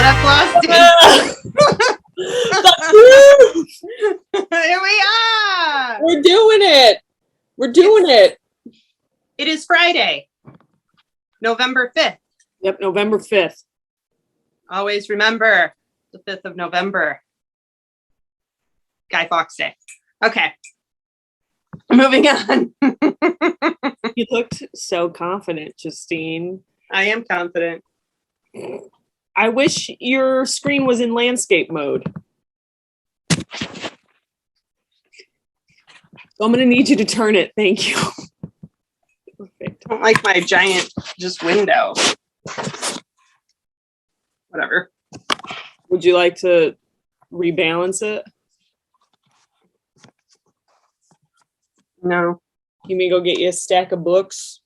up, Flosstube? Here we are. We're doing it. We're doing it. It is Friday, November 5th. Yep, November 5th. Always remember the 5th of November. Guy Fawkes Day. Okay. Moving on. You looked so confident, Justine. I am confident. I wish your screen was in landscape mode. So I'm going to need you to turn it. Thank you. Perfect. I don't like my giant just window. Whatever. Would you like to rebalance it? No. You may go get you a stack of books.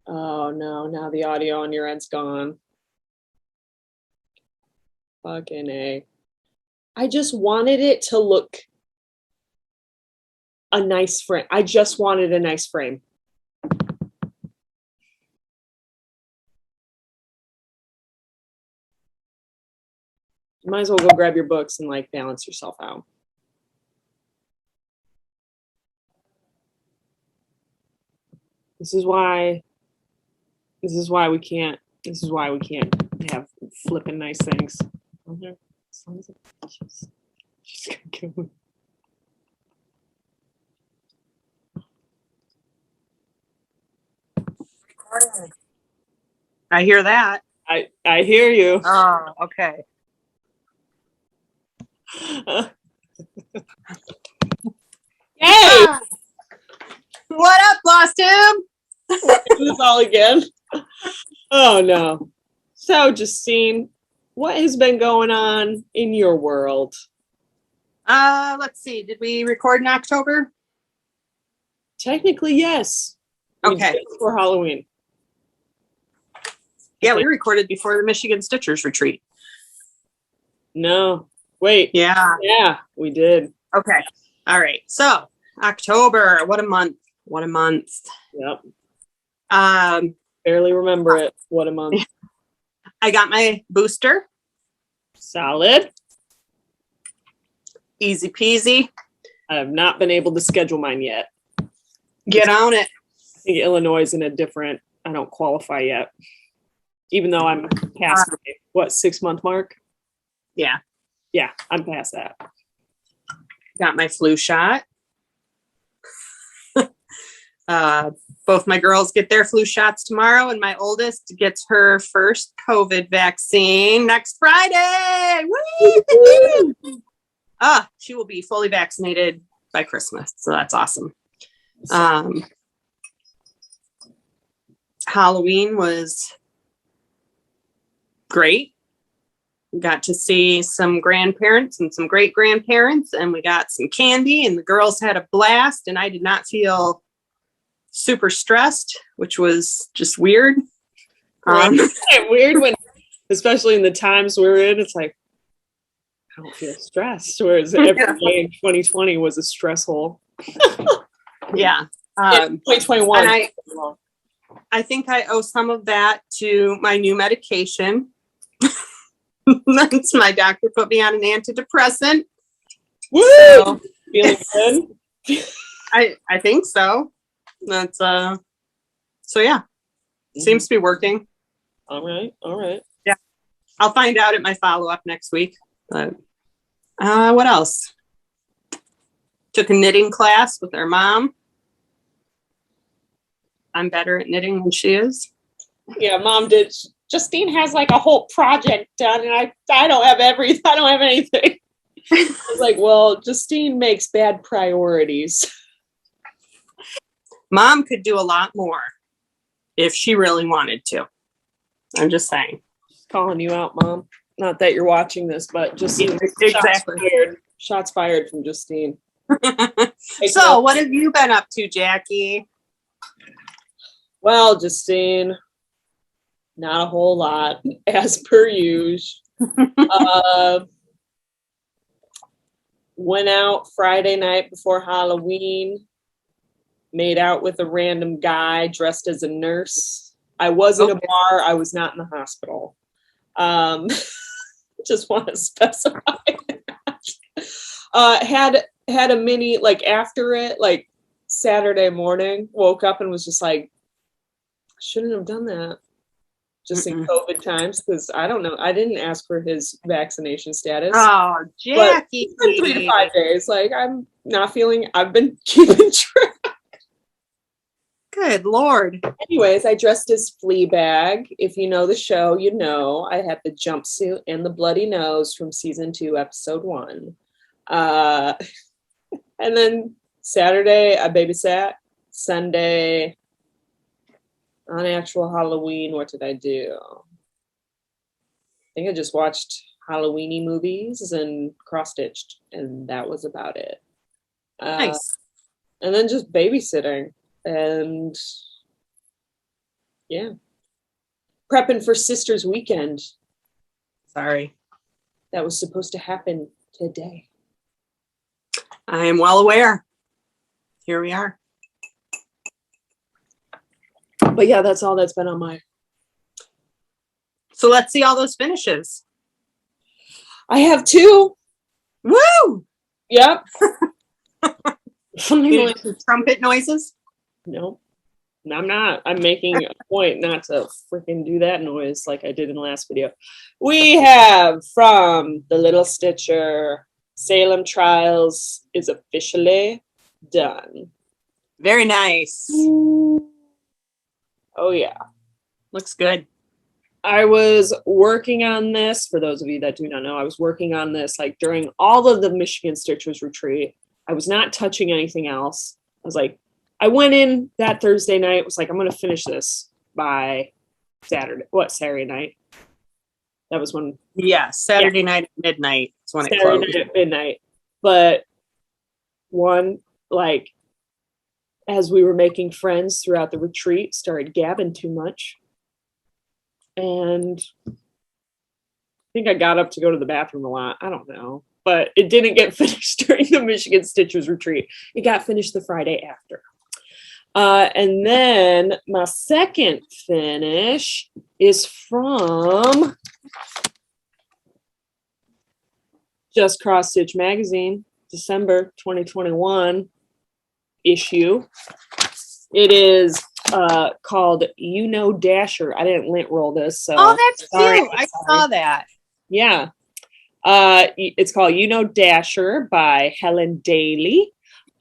Oh no, now the audio on your end's gone. Fucking A. I just wanted it to look a nice frame. I just wanted a nice frame. You might as well go grab your books and like balance yourself out. This is why we can't have flipping nice things. Sons of bitches. She's gonna kill me. I hear that. I hear you. Oh, okay. Hey! What up, Flosstube? Do this all again. Oh no. So, Justine, what has been going on in your world? Let's see. Did we record in October? Technically, yes. We Okay. did it for Halloween. Yeah, we recorded before the Michigan Stitchers retreat. No. Wait. Yeah. Yeah, we did. Okay. All right. So, October. What a month. What a month. Yep. Um, Barely remember it. What a month. I got my booster. Solid. Easy peasy. I have not been able to schedule mine yet. Get on it. I think Illinois is in a different, I don't qualify yet. Even though I'm past the, 6-month mark? Yeah. Yeah, I'm past that. Got my flu shot. Both my girls get their flu shots tomorrow, and my oldest gets her first COVID vaccine next Friday. Woo! She will be fully vaccinated by Christmas, so that's awesome. Halloween was great. We got to see some grandparents and some great grandparents, and we got some candy, and the girls had a blast, and I did not feel super stressed, which was just weird. Weird when, especially in the times we're in, it's like, I don't feel stressed. Whereas every day in 2020 was a stress hole. Yeah. 2021. And I think I owe some of that to my new medication. That's my doctor put me on an antidepressant. Woo! So, feeling good? I think so. That's so yeah. Seems to be working. All right. Yeah. I'll find out at my follow-up next week. But what else? Took a knitting class with her mom. I'm better at knitting than she is. Yeah, Mom did. Justine has like a whole project done, and I don't have I don't have anything. I was like, well, Justine makes bad priorities. Mom could do a lot more if she really wanted to. I'm just saying. Just calling you out, Mom. Not that you're watching this, but just exactly. Shots fired from Justine. So, what have you been up to, Jackie? Well, Justine, not a whole lot, as per usual. Went out Friday night before Halloween. Made out with a random guy dressed as a nurse. I was in a Okay. bar. I was not in the hospital. Just want to specify. Had a mini, like after it, like Saturday morning, woke up and was just like, shouldn't have done that. Just in COVID times, because I don't know. I didn't ask for his vaccination status. Oh, But Jackie. it's been 3 to 5 days. Like, I'm not feeling, I've been keeping track. Good Lord. Anyways, I dressed as Fleabag. If you know the show, you know I had the jumpsuit and the bloody nose from season 2, episode 1. And then Saturday, I babysat. Sunday, on actual Halloween, what did I do? I think I just watched Halloweeny movies and cross-stitched, and that was about it. Nice. And then just babysitting. And yeah, prepping for Sisters Weekend. Sorry. That was supposed to happen today. I am well aware. Here we are. But yeah, that's all that's been on my... So let's see all those finishes. I have 2. Woo! Yep. You do some trumpet noises? No, I'm not. I'm making a point not to freaking do that noise like I did in the last video. We have from the Little Stitcher, Salem Trials is officially done. Very nice. Oh yeah. Looks good. I was working on this, for those of you that do not know, I was working on this like during all of the Michigan Stitchers retreat. I was not touching anything else. I was like, I went in that Thursday night, was like, I'm going to finish this by Saturday night? That was when... Yeah, Saturday night at midnight is when it Saturday closed. night at midnight. But like, as we were making friends throughout the retreat, started gabbing too much. And I think I got up to go to the bathroom a lot. I don't know. But it didn't get finished during the Michigan Stitchers retreat. It got finished the Friday after. And then my second finish is from Just Cross Stitch Magazine, December 2021 issue. It is called You Know Dasher. I didn't lint roll this, so Oh, that's sorry. cute. I saw that. Yeah. It's called You Know Dasher by Helen Daly.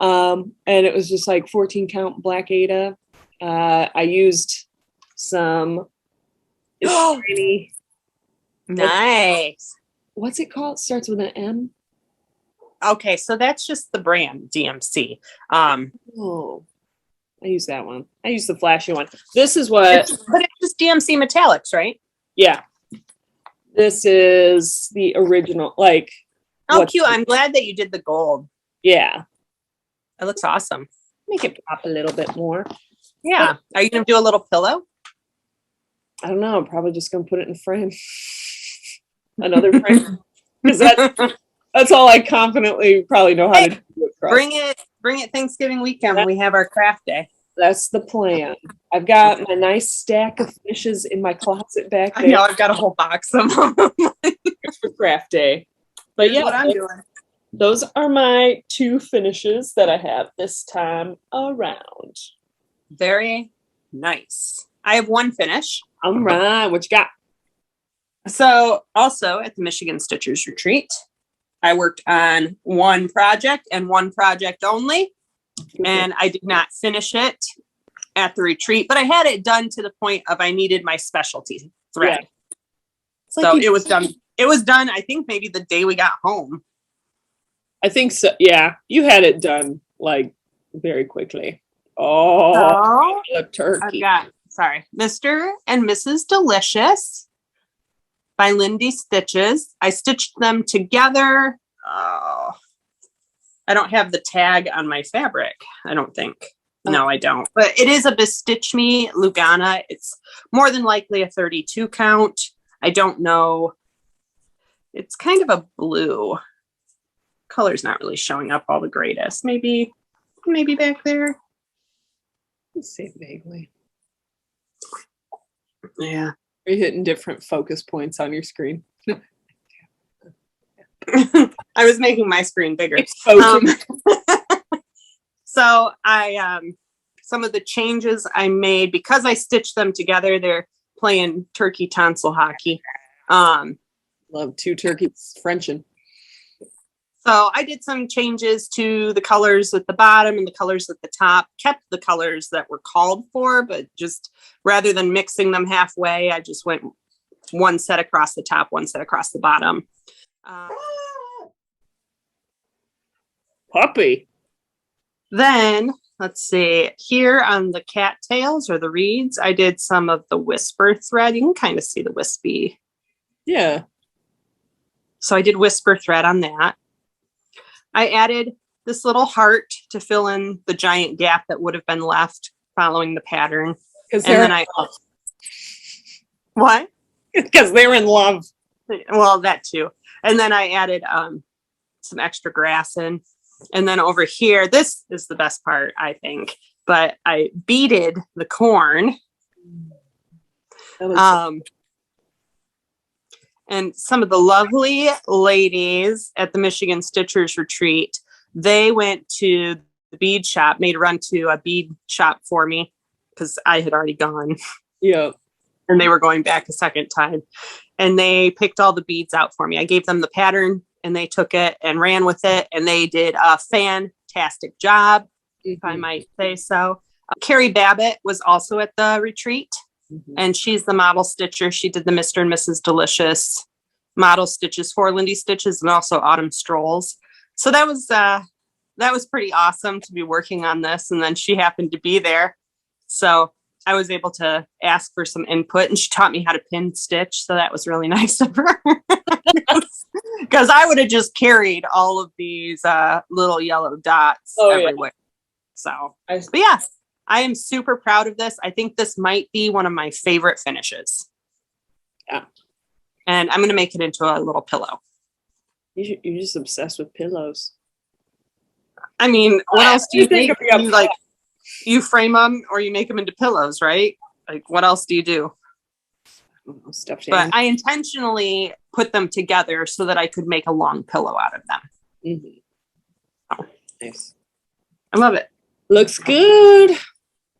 And it was just like 14 count black Ada. I used some shiny, Nice. what's it called? It starts with an M. Okay, so that's just the brand DMC. Oh, I use that one. I use the flashy one. This is what, But it's just DMC metallics, right? yeah. This is the original, like. Oh, cute. I'm glad that you did the gold. Yeah. It looks awesome. Make it pop a little bit more. Yeah. Are you going to do a little pillow? I don't know. I'm probably just going to put it in a frame. Another frame. Because that's all I confidently probably know how to do. Bring it Thanksgiving weekend when we have our craft day. That's the plan. I've got my nice stack of finishes in my closet back there. I know, I've got a whole box of them. For craft day. But Here's yeah, what I'm doing. those are my 2 finishes that I have this time around. Very nice. I have one finish. All right, what you got? So also at the Michigan Stitchers retreat, I worked on one project and one project only, and I did not finish it at the retreat, but I had it done to the point of I needed my specialty thread. Yeah. So it was done. It was done, I think maybe the day we got home. I think so. Yeah, you had it done like very quickly. Oh, a turkey. I've got, Mr. and Mrs. Delicious by Lindy Stitches. I stitched them together. Oh, I don't have the tag on my fabric, I don't think. No, I don't. But it is a Bestitch Me Lugana. It's more than likely a 32 count. I don't know. It's kind of a blue. Color's not really showing up all the greatest. Maybe back there. Let's see vaguely. Yeah. Are you hitting different focus points on your screen? I was making my screen bigger. So some of the changes I made, because I stitched them together, they're playing turkey tonsil hockey. Love two turkeys Frenching. So I did some changes to the colors at the bottom and the colors at the top, kept the colors that were called for, but just rather than mixing them halfway, I just went one set across the top, one set across the bottom. Puppy. Then let's see, here on the cattails or the reeds, I did some of the whisper thread. You can kind of see the wispy. Yeah. So I did whisper thread on that. I added this little heart to fill in the giant gap that would have been left following the pattern. Because they're what? Because they're in love. Well, that too. And then I added some extra grass in. And then over here, this is the best part, I think. But I beaded the corn. And some of the lovely ladies at the Michigan Stitchers retreat, they went to the bead shop, made a run to a bead shop for me because I had already gone. Yeah. And they were going back a second time. And they picked all the beads out for me. I gave them the pattern and they took it and ran with it. And they did a fantastic job, if I might say so. Carrie Babbitt was also at the retreat. And she's the model stitcher. She did the Mr. and Mrs. Delicious model stitches for Lindy Stitches and also Autumn Strolls. So that was pretty awesome to be working on this. And then she happened to be there. So I was able to ask for some input and she taught me how to pin stitch. So that was really nice of her. Because I would have just carried all of these little yellow dots everywhere. So, but yeah. I am super proud of this. I think this might be one of my favorite finishes. Yeah. And I'm going to make it into a little pillow. You're just obsessed with pillows. I mean, what else do you think? You frame them or you make them into pillows, right? Like, what else do you do? Stuffed but I intentionally put them together so that I could make a long pillow out of them. Mm-hmm. Oh, nice. I love it. Looks good.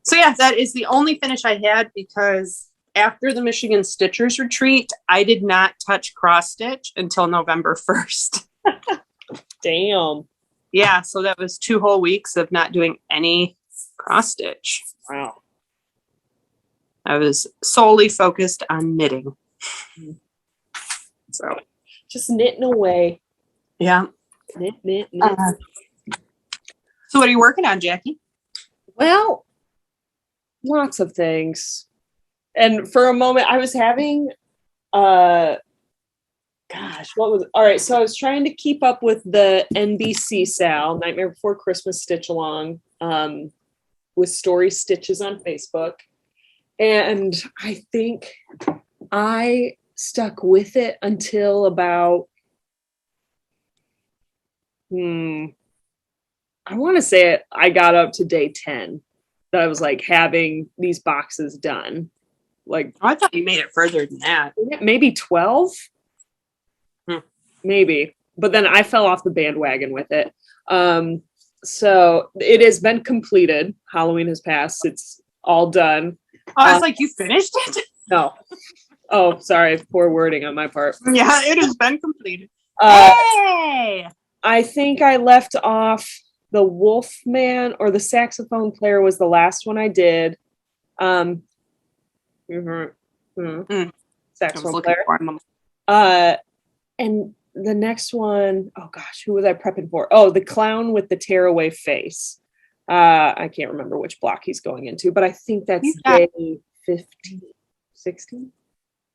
So yeah, that is the only finish I had because after the Michigan Stitchers retreat, I did not touch cross stitch until November 1st. Damn. Yeah, so that was 2 whole weeks of not doing any cross stitch. Wow. I was solely focused on knitting. So just knitting away. Yeah. Knit. So what are you working on, Jackie? Well, lots of things. And for a moment I was having all right, so I was trying to keep up with the NBC Sal, Nightmare Before Christmas stitch along, with Story Stitches on Facebook. And I think I stuck with it until about I want to say it. I got up to day 10 that I was like having these boxes done. Like, I thought you made it further than that. Maybe 12. Maybe. But then I fell off the bandwagon with it. So it has been completed. Halloween has passed. It's all done. I was like, you finished it? No. Oh, sorry. Poor wording on my part. Yeah, it has been completed. Hey! I think I left off the Wolfman or the saxophone player was the last one I did. Saxophone player. And the next one, oh gosh, who was I prepping for? Oh, the clown with the tearaway face. I can't remember which block he's going into, but I think that's day 15, 16,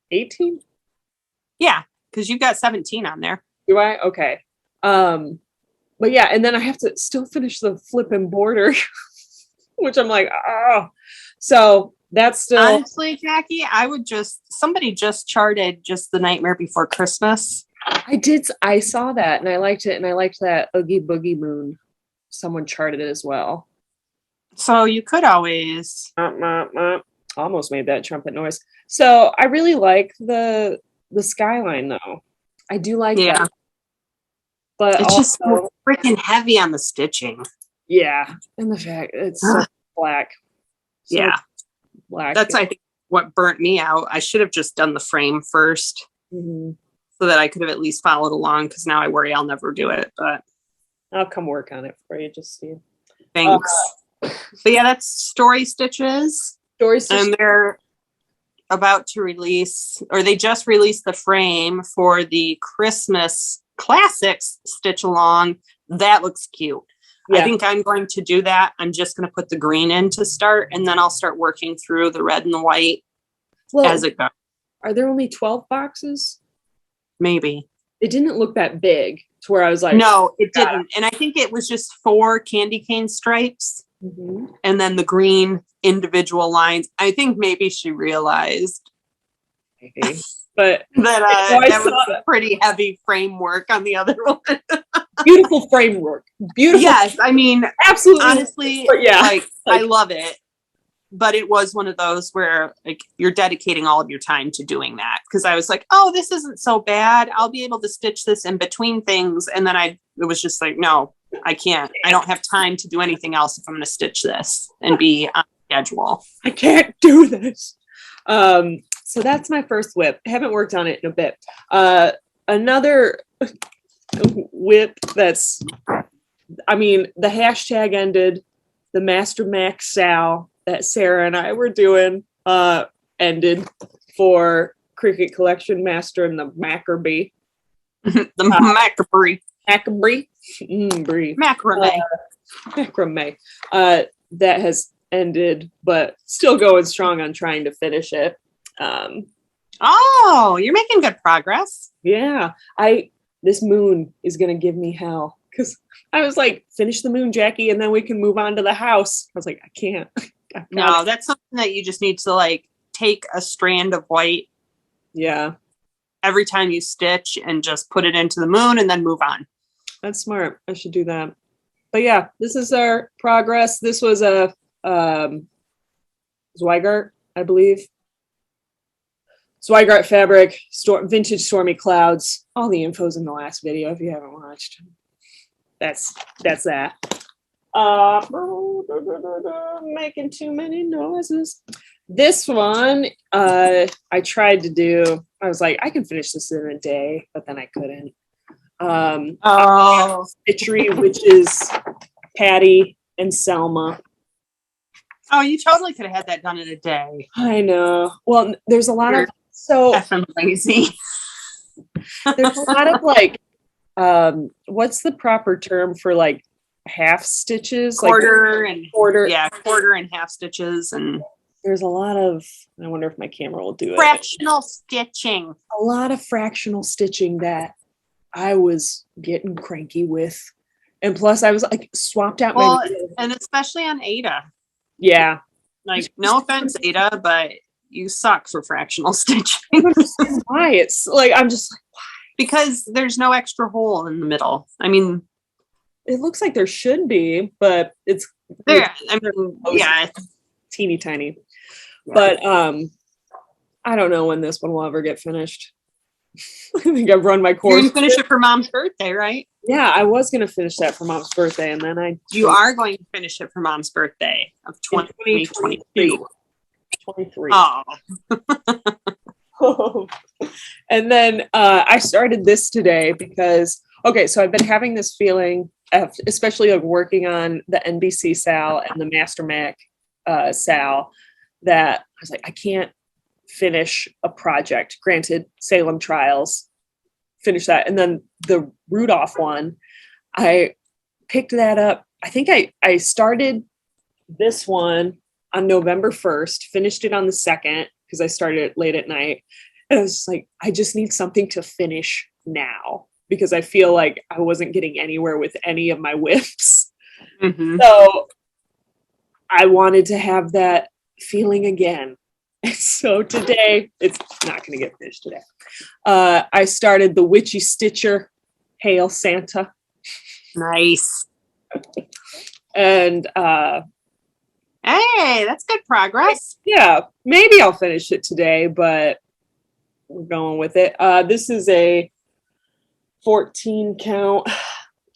18. Yeah, because you've got 17 on there. Do I? Okay. But yeah, and then I have to still finish the flipping border, which I'm like, oh. So that's still. Honestly, Jackie, somebody just charted just the Nightmare Before Christmas. I saw that and I liked it, and I liked that Oogie Boogie Moon. Someone charted it as well. So you could always. almost made that trumpet noise. So I really like the skyline though. I do like that. But it's also, just so freaking heavy on the stitching. yeah, and the fact it's so black. So Yeah. black. That's, I think, what burnt me out. I should have just done the frame first Mm-hmm. so that I could have at least followed along, because now I worry I'll never do it. But I'll come work on it for you, just see. thanks. But yeah, that's Story Stitches. Story Stitches. And they're about to release, or they just released the frame for the Christmas Classics Stitch Along. That looks cute. Yeah. I think I'm going to do that. I'm just going to put the green in to start, and then I'll start working through the red and the white as it goes. Are there only 12 boxes? Maybe. It didn't look that big to where I was like, no, it didn't. And I think it was just 4 candy cane stripes and then the green individual lines. I think maybe she realized maybe. But that was pretty heavy framework on the other one. Beautiful framework. Beautiful. Yes, I mean, absolutely. Honestly, yeah, like I love it. But it was one of those where like you're dedicating all of your time to doing that. Because I was like, oh, this isn't so bad. I'll be able to stitch this in between things. And then it was just like, no, I can't. I don't have time to do anything else if I'm going to stitch this and be on schedule. I can't do this. So that's my first whip. I haven't worked on it in a bit. Another whip that's, I mean, the hashtag ended, the Master Max Sal that Sarah and I were doing ended for Cricket Collection Master and the MACABRE. The MACABRE. MACABRE? Macrame. Macrame. That has ended, but still going strong on trying to finish it. Oh, you're making good progress. Yeah. This moon is going to give me hell, because I was like, finish the moon, Jackie, and then we can move on to the house. I was like, I can't. No, that's something that you just need to like take a strand of white. Yeah. Every time you stitch and just put it into the moon and then move on. That's smart. I should do that. But yeah, this is our progress. This was a Zweigart, I believe. Zweigart fabric, vintage stormy clouds. All the info's in the last video if you haven't watched. That's that. Making too many noises. This one, I tried to do. I was like, I can finish this in a day, but then I couldn't. Stitchery, which is Patty and Selma. Oh, you totally could have had that done in a day. I know. Well, there's a lot of effing lazy. There's a lot of like, what's the proper term for like half stitches? Quarter like, and quarter. Yeah, quarter and half stitches, and there's a lot of. I wonder if my camera will do it. Fractional stitching. A lot of fractional stitching that I was getting cranky with, and plus I was like swapped out my. And especially on Ada. Yeah. Like, no offense, Ada, but you suck for fractional stitching. I don't understand why. It's like, I'm just like, why? Because there's no extra hole in the middle. I mean, it looks like there should be, but it's there. I mean, yeah, teeny tiny. Yeah. But I don't know when this one will ever get finished. I think I've run my course. You're gonna finish it for Mom's birthday, right? Yeah, I was gonna finish that for Mom's birthday, and then you are going to finish it for Mom's birthday of 2022. 23. Oh. And then I started this today because so I've been having this feeling, especially like working on the NBC Sal and the Master Mac Sal, that I was like, I can't finish a project. Granted, Salem Trials, finish that, and then the Rudolph one, I picked that up. I think I started this one on November 1st, finished it on the 2nd because I started it late at night. And I was just like, I just need something to finish now because I feel like I wasn't getting anywhere with any of my whips. Mm-hmm. So I wanted to have that feeling again. And so today, it's not going to get finished today. I started the Witchy Stitcher Hail Santa. Nice. And Hey, that's good progress. Yeah, maybe I'll finish it today, but we're going with it. This is a 14 count.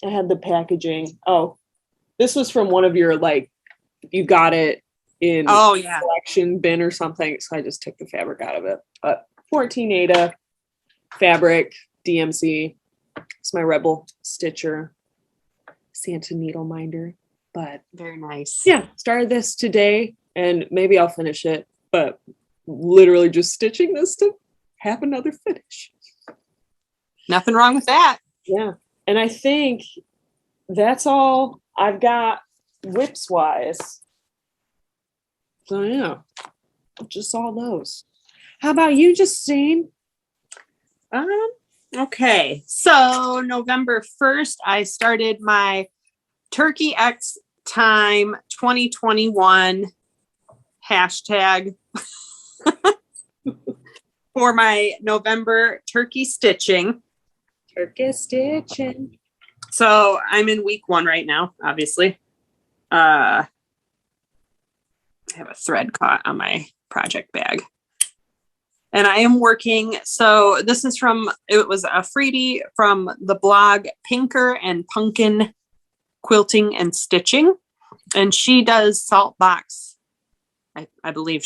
I had the packaging. Oh, this was from one of your, like, you got it in collection bin or something. So I just took the fabric out of it. But 14 Ada fabric, DMC. It's my Rebel Stitcher Santa needle minder. But very nice. Yeah, started this today and maybe I'll finish it. But literally just stitching this to have another finish. Nothing wrong with that. Yeah. And I think that's all I've got whips wise. So yeah, just all those. How about you, Justine? Okay. So November 1st, I started my Turkey X Time 2021 hashtag for my November turkey stitching. Turkey stitching. So I'm in week 1 right now, obviously. I have a thread caught on my project bag. And I am working. So this is it was a freebie from the blog Pinker and Pumpkin Quilting and Stitching. And she does salt box. I believe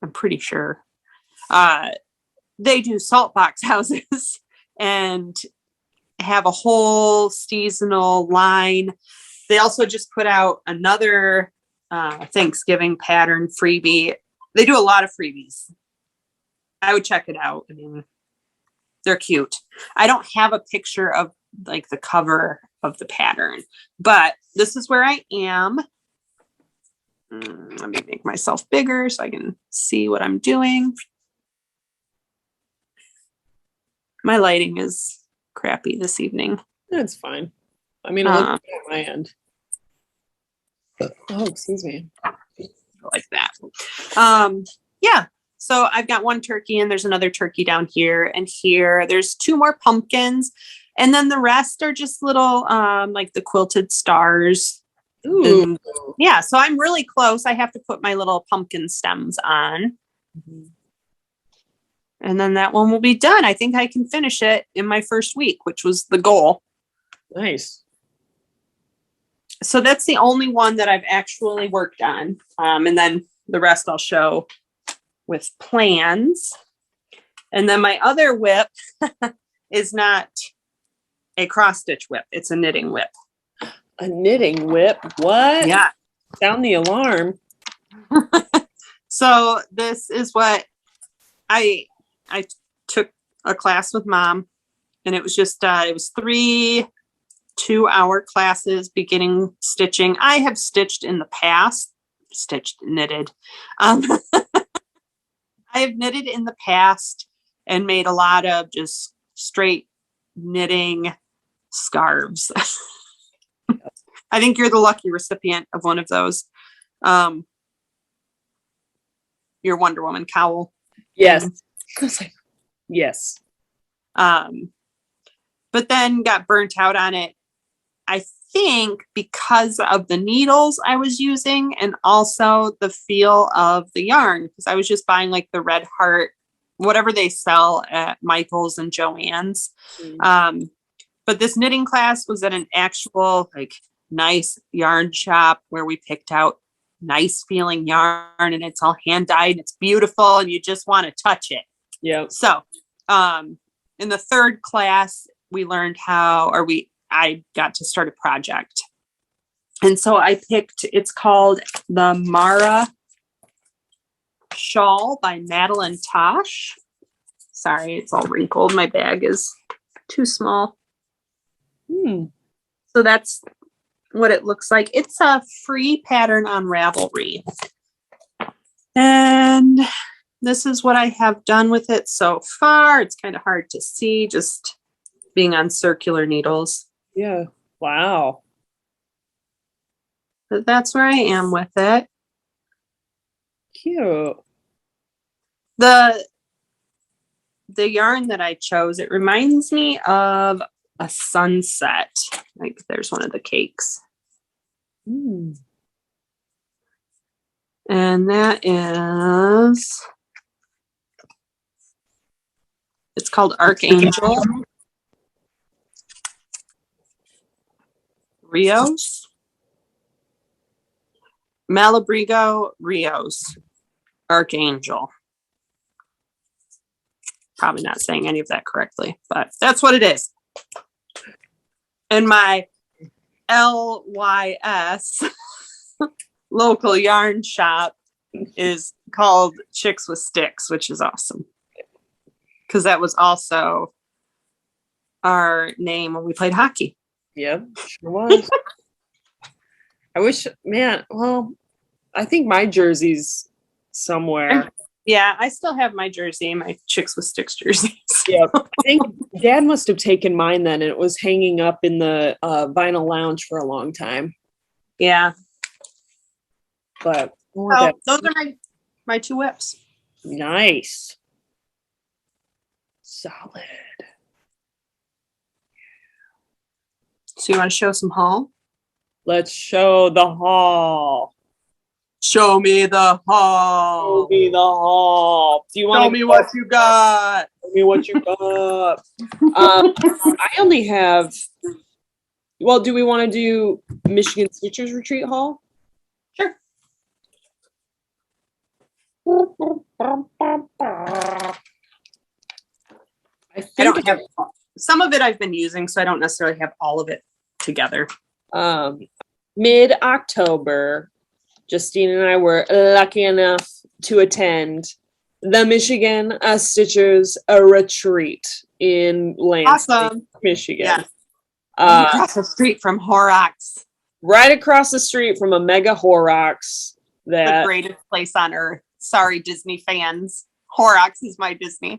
I'm pretty sure. They do salt box houses and have a whole seasonal line. They also just put out another Thanksgiving pattern freebie. They do a lot of freebies. I would check it out. I mean, they're cute. I don't have a picture of like the cover of the pattern, but this is where I am. Let me make myself bigger so I can see what I'm doing. My lighting is crappy this evening. That's fine. I mean, I'll look at my end. Oh, excuse me. Like that. Yeah. So I've got one turkey and there's another turkey down here and here. There's 2 more pumpkins. And then the rest are just little, like the quilted stars. Ooh. And, yeah. So I'm really close. I have to put my little pumpkin stems on. Mm-hmm. And then that one will be done. I think I can finish it in my first week, which was the goal. Nice. So that's the only one that I've actually worked on. And then the rest I'll show with plans. And then my other whip is not a cross stitch whip. It's a knitting whip. A knitting whip? What? Yeah. Sound the alarm. So this is what I took a class with Mom, and it was just, it was 3 2-hour classes, beginning stitching. I have stitched in the past, knitted. I have knitted in the past and made a lot of just straight knitting scarves. I think you're the lucky recipient of one of those. Your Wonder Woman cowl. Yes. I was like, yes. But then got burnt out on it. I think because of the needles I was using and also the feel of the yarn, because I was just buying like the Red Heart, whatever they sell at Michael's and Joann's. But this knitting class was at an actual like nice yarn shop where we picked out nice feeling yarn, and it's all hand dyed and it's beautiful and you just want to touch it. Yeah. So in the 3rd class, we learned I got to start a project. And so I picked, it's called the Mara Shawl by Madeline Tosh. Sorry, it's all wrinkled. My bag is too small. So that's what it looks like. It's a free pattern on Ravelry. And this is what I have done with it so far. It's kind of hard to see just being on circular needles. Yeah. Wow. But that's where I am with it. Cute. The yarn that I chose, it reminds me of a sunset. Like there's one of the cakes. And that is, it's called Archangel Rios. Malabrigo Rios. Archangel. Probably not saying any of that correctly, but that's what it is. And my LYS local yarn shop is called Chicks with Sticks, which is awesome. Because that was also our name when we played hockey. Yep, sure was. I wish, man, well, I think my jersey's somewhere. Yeah, I still have my jersey, my Chicks with Sticks jerseys. Yeah, I think Dad must have taken mine then, and it was hanging up in the vinyl lounge for a long time. Yeah. But Oh, those are my two whips. Nice. Solid. So you want to show some haul? Let's show the haul. Show me the haul. Show me the haul. Do you want Show me what you got? Show me what you got. I only have. Well, do we want to do Michigan Stitchers Retreat haul? Sure. I don't have some of it I've been using, so I don't necessarily have all of it together. Mid-October, Justine and I were lucky enough to attend the Michigan Stitchers retreat in Lansing, Awesome. Michigan. Yeah. Across the street from Horrocks. Right across the street from a mega Horrocks. The greatest place on earth. Sorry, Disney fans. Horrocks is my Disney.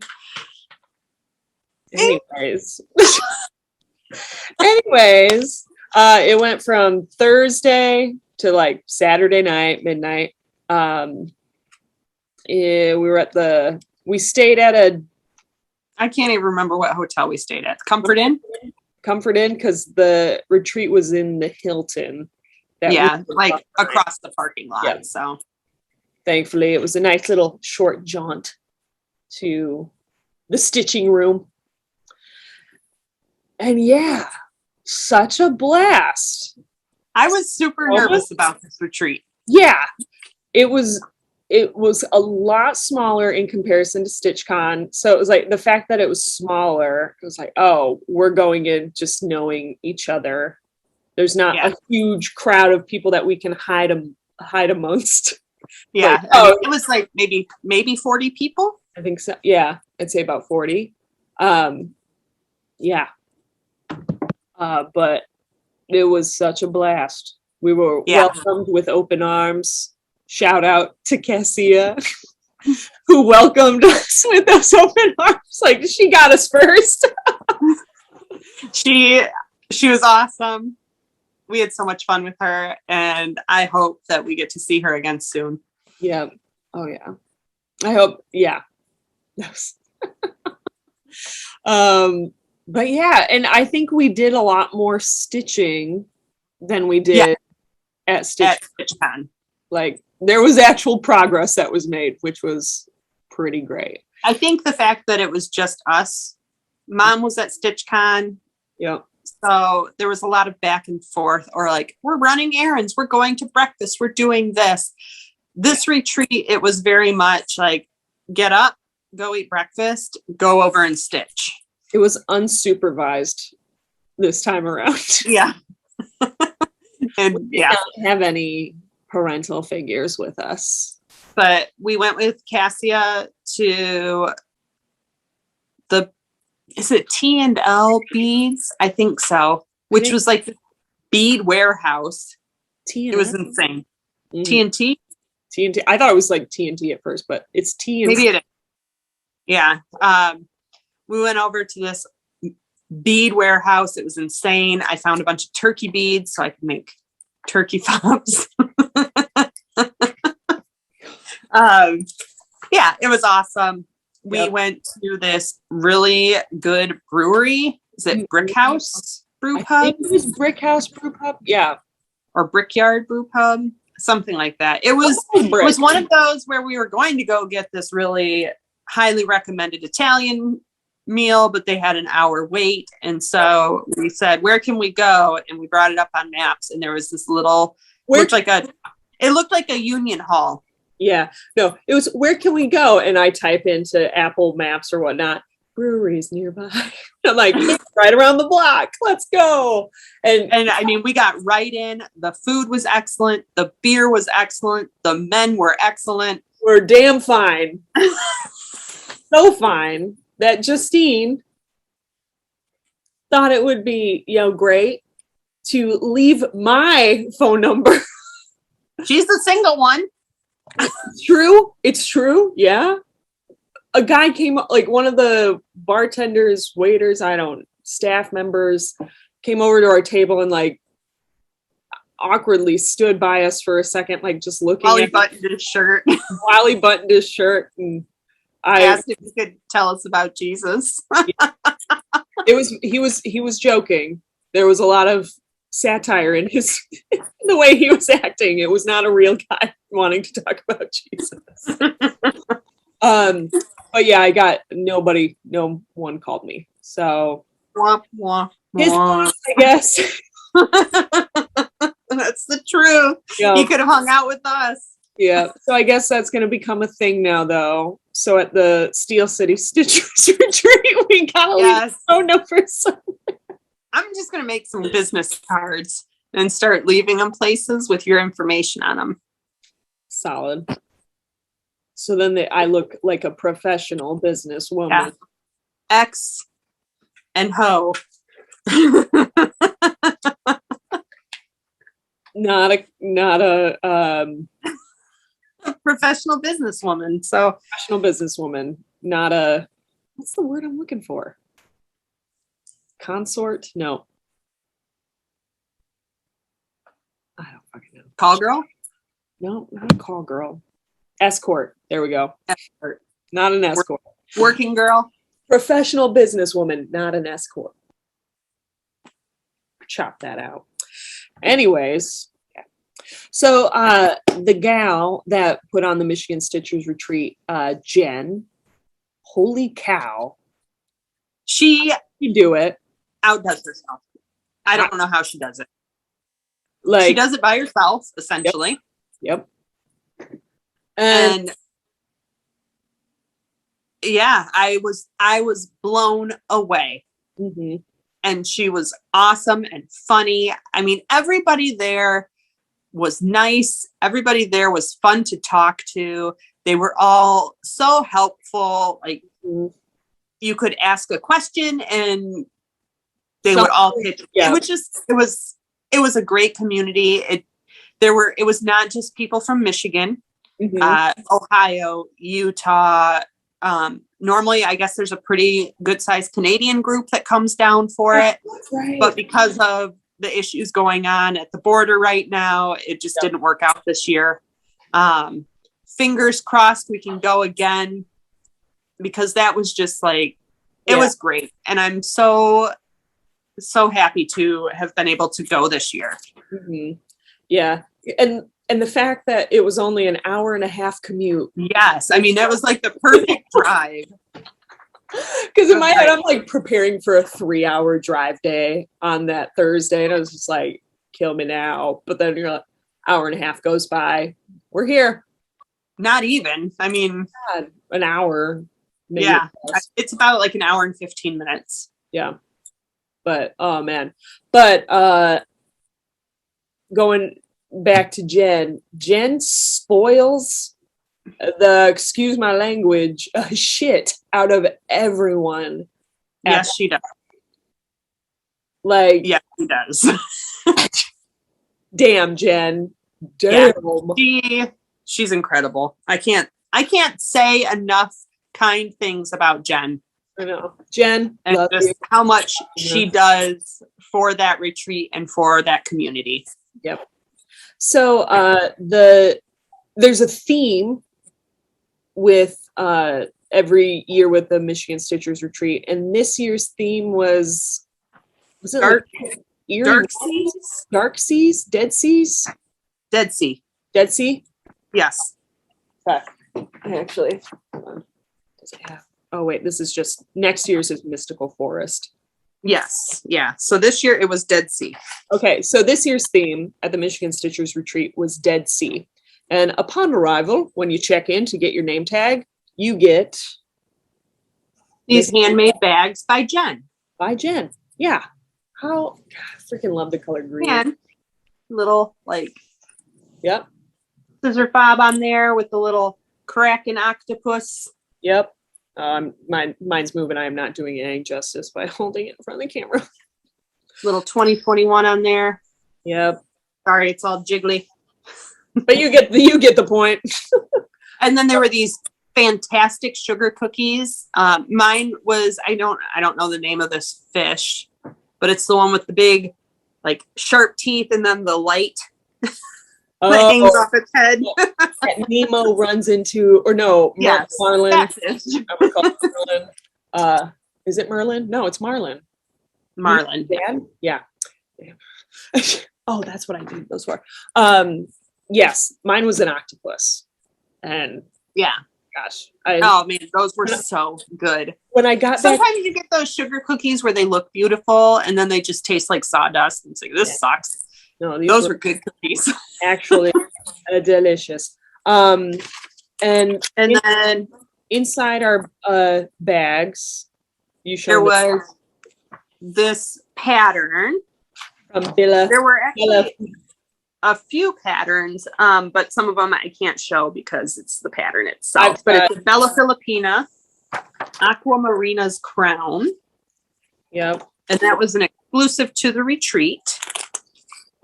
Anyways, it went from Thursday to like Saturday night, midnight. We stayed at I can't even remember what hotel we stayed at. Comfort Inn, because the retreat was in the Hilton. like across the parking lot. Yeah. So thankfully, it was a nice little short jaunt to the stitching room. And yeah, such a blast. I was super nervous about this retreat. Yeah, it was a lot smaller in comparison to StitchCon. So it was like the fact that it was smaller, it was like, oh, we're going in just knowing each other. There's not a huge crowd of people that we can hide amongst. Yeah. Like, it was like maybe 40 people. I think so. Yeah, I'd say about 40. Yeah. But it was such a blast. We were welcomed with open arms. Shout out to Cassia, who welcomed us with those open arms. Like, she got us first. She was awesome. We had so much fun with her, and I hope that we get to see her again soon. Yeah. Oh yeah. I hope. Yeah. But yeah, and I think we did a lot more stitching than we did at StitchCon. Like, there was actual progress that was made, which was pretty great. I think the fact that it was just us. Mom was at StitchCon. Yep. So there was a lot of back and forth, or like, we're running errands, we're going to breakfast, we're doing this. This retreat, it was very much like, get up, go eat breakfast, go over and stitch. It was unsupervised this time around. Yeah. And we don't have any parental figures with us. But we went with Cassia to is it T&L beads? I think so. Which was like the bead warehouse. T&L? It was insane. Mm-hmm. TNT? TNT. I thought it was like TNT at first, but it's TNT. Maybe it is. Yeah. We went over to this bead warehouse. It was insane. I found a bunch of turkey beads so I could make turkey fobs. Yeah, it was awesome. We went to this really good brewery. Is it Brick House Brew Pub? I think it was Brick House Brew Pub. Yeah. Or Brickyard Brew Pub. something like that. It was one of those where we were going to go get this really highly recommended Italian meal, but they had an hour wait. And so we said, where can we go? And we brought it up on maps, and there was this little, it looked like a union hall. Yeah, no, it was, where can we go? And I type into Apple Maps or whatnot, breweries nearby. I'm like, right around the block, let's go. And I mean, we got right in. The food was excellent. The beer was excellent. The men were excellent. We're damn fine. So fine that Justine thought it would be, great to leave my phone number. She's the single one. It's true. Yeah. A guy came up, like one of the bartenders, waiters, staff members came over to our table and like awkwardly stood by us for a second, like just looking while he buttoned his shirt. While he buttoned his shirt. And I asked if he could tell us about Jesus. He was joking. There was a lot of satire in the way he was acting. It was not a real guy wanting to talk about Jesus. But yeah, I got no one called me. So wah, wah, his wah. I guess. That's the truth. Yeah. He could have hung out with us. Yeah. So I guess that's going to become a thing now, though. So at the Steel City Stitchers retreat, we gotta leave a phone number somewhere. I'm just going to make some business cards and start leaving them places with your information on them. Solid. So then I look like a professional businesswoman. Yeah. X and ho. Not a professional businesswoman. So professional businesswoman, not a, what's the word I'm looking for? Consort? No. I don't fucking know. Call girl? No, not a call girl. Escort. There we go. Escort. Not an escort. Working girl. Professional businesswoman, not an escort. Chop that out. Anyways, yeah. So the gal that put on the Michigan Stitchers retreat, Jen, holy cow. She do it. Outdoes herself. I don't know how she does it. Like she does it by herself, essentially. Yep. And yeah, I was blown away. Mm-hmm. And she was awesome and funny. I mean, everybody there was nice. Everybody there was fun to talk to. They were all so helpful. Like you could ask a question and they would all pitch. Yeah. It was a great community. It was not just people from Michigan, Ohio, Utah. Normally, I guess there's a pretty good sized Canadian group that comes down for it. Right. But because of the issues going on at the border right now, it just didn't work out this year. Fingers crossed we can go again, because that was just like, it was great. And I'm so happy to have been able to go this year. Mm-hmm. Yeah. And the fact that it was only an hour and a half commute. Yes. I mean, that was like the perfect drive. Because in my head, I'm like preparing for a 3-hour drive day on that Thursday. And I was just like, kill me now. But then you're like, hour and a half goes by. We're here. Not even. I mean, God, an hour. Yeah. It's about like an hour and 15 minutes. Yeah. But, oh man. But going back to Jen spoils the, excuse my language, shit out of everyone. Yes, she does. Like, yeah, she does. Damn, Jen. Damn. Yeah, she's incredible. I can't say enough kind things about Jen. I know. Jen, and love just you. How much she does for that retreat and for that community. Yep. So there's a theme with every year with the Michigan Stitchers retreat, and this year's theme was it dark seas, Dead Seas? Dead Sea. Dead Sea? Yes. Okay. Actually, hold on. Does it have? Oh wait, this is just next year's is Mystical Forest. Yes. Yeah. So this year it was Dead Sea. Okay, so this year's theme at the Michigan Stitchers Retreat was Dead Sea. And upon arrival, when you check in to get your name tag, you get These handmade bags by Jen. by Jen. Yeah. How God, I freaking love the color green. And little like Yep. scissor fob on there with the little Kraken octopus. Yep. Mine's moving. I am not doing it any justice by holding it in front of the camera. Little 2021 on there. Yep. Sorry, it's all jiggly. But you get the point. And then there were these fantastic sugar cookies. Mine was I don't know the name of this fish, but it's the one with the big, like sharp teeth and then the light that hangs off its head. That Nemo runs into, or no, Yes, Marlin. that fish. I would call it Merlin. Is it Merlin? No, it's Marlin. Marlin. Dad? Yeah. Oh, that's what I did those for. Yes, mine was an octopus. And Yeah. gosh. Oh man, those were so good. When I got back, Sometimes you get those sugar cookies where they look beautiful and then they just taste like sawdust and it's like, this sucks. no, Those were good cookies. actually delicious. And then inside our bags, you there showed was this pattern. from Billa. There were actually a few patterns, but some of them I can't show because it's the pattern itself. But it's a Bella Filipina Aquamarina's crown. Yep. And that was an exclusive to the retreat.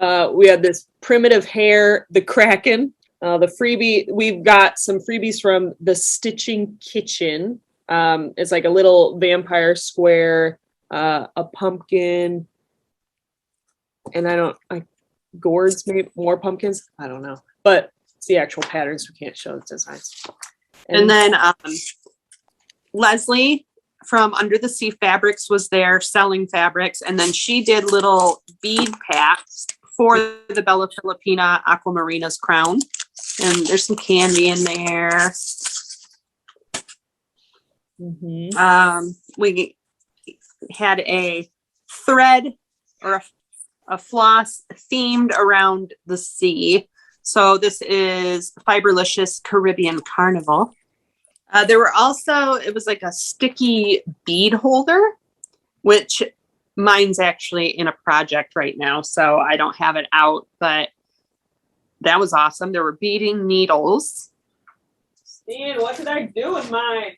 We had this primitive hair, the Kraken. The freebie, we've got some freebies from the Stitching Kitchen. It's like a little vampire square, a pumpkin, and gourds, maybe more pumpkins. I don't know, but it's the actual patterns. We can't show the designs. And then Leslie from Under the Sea Fabrics was there selling fabrics, and then she did little bead packs for the Bella Filipina Aquamarina's crown. And there's some candy in there. Mm-hmm. We had a thread or a floss themed around the sea. So this is Fiberlicious Caribbean Carnival. There were also, it was like a sticky bead holder, which mine's actually in a project right now, so I don't have it out, but that was awesome. There were beading needles. Stan, what did I do with mine?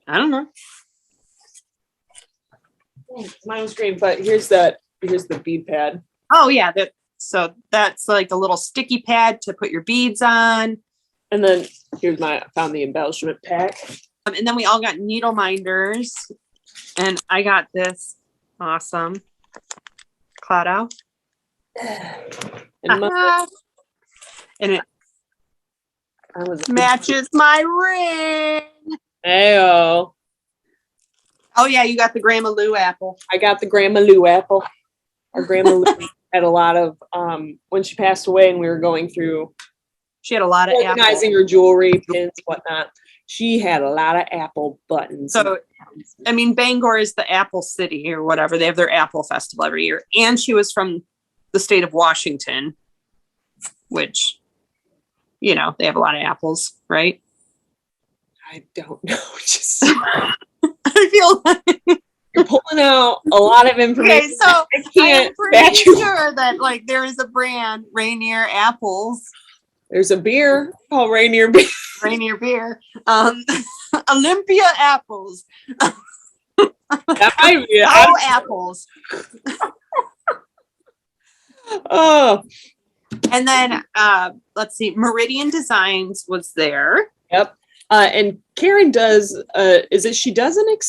I don't know. Mine was green, but here's the bead pad. Oh yeah, so that's like a little sticky pad to put your beads on. And then I found the embellishment pack. And then we all got needle minders, and I got this awesome Clado. And it matches my ring. Heyo. Oh yeah, you got the Grandma Lou apple. I got the Grandma Lou apple. Our Grandma Lou had a lot of when she passed away and we were going through, she had a lot of organizing her jewelry, pins, whatnot. She had a lot of apple buttons. So I mean, Bangor is the apple city or whatever. They have their apple festival every year. And she was from the state of Washington, which, you know, they have a lot of apples, right? I don't know. Just I feel like you're pulling out a lot of information. Okay, so I'm pretty sure that like there is a brand, Rainier Apples. There's a beer called Rainier Beer. Rainier Beer. Olympia Apples. That might be apples. Oh. And then let's see, Meridian Designs was there. Yep. And Karen does she debuts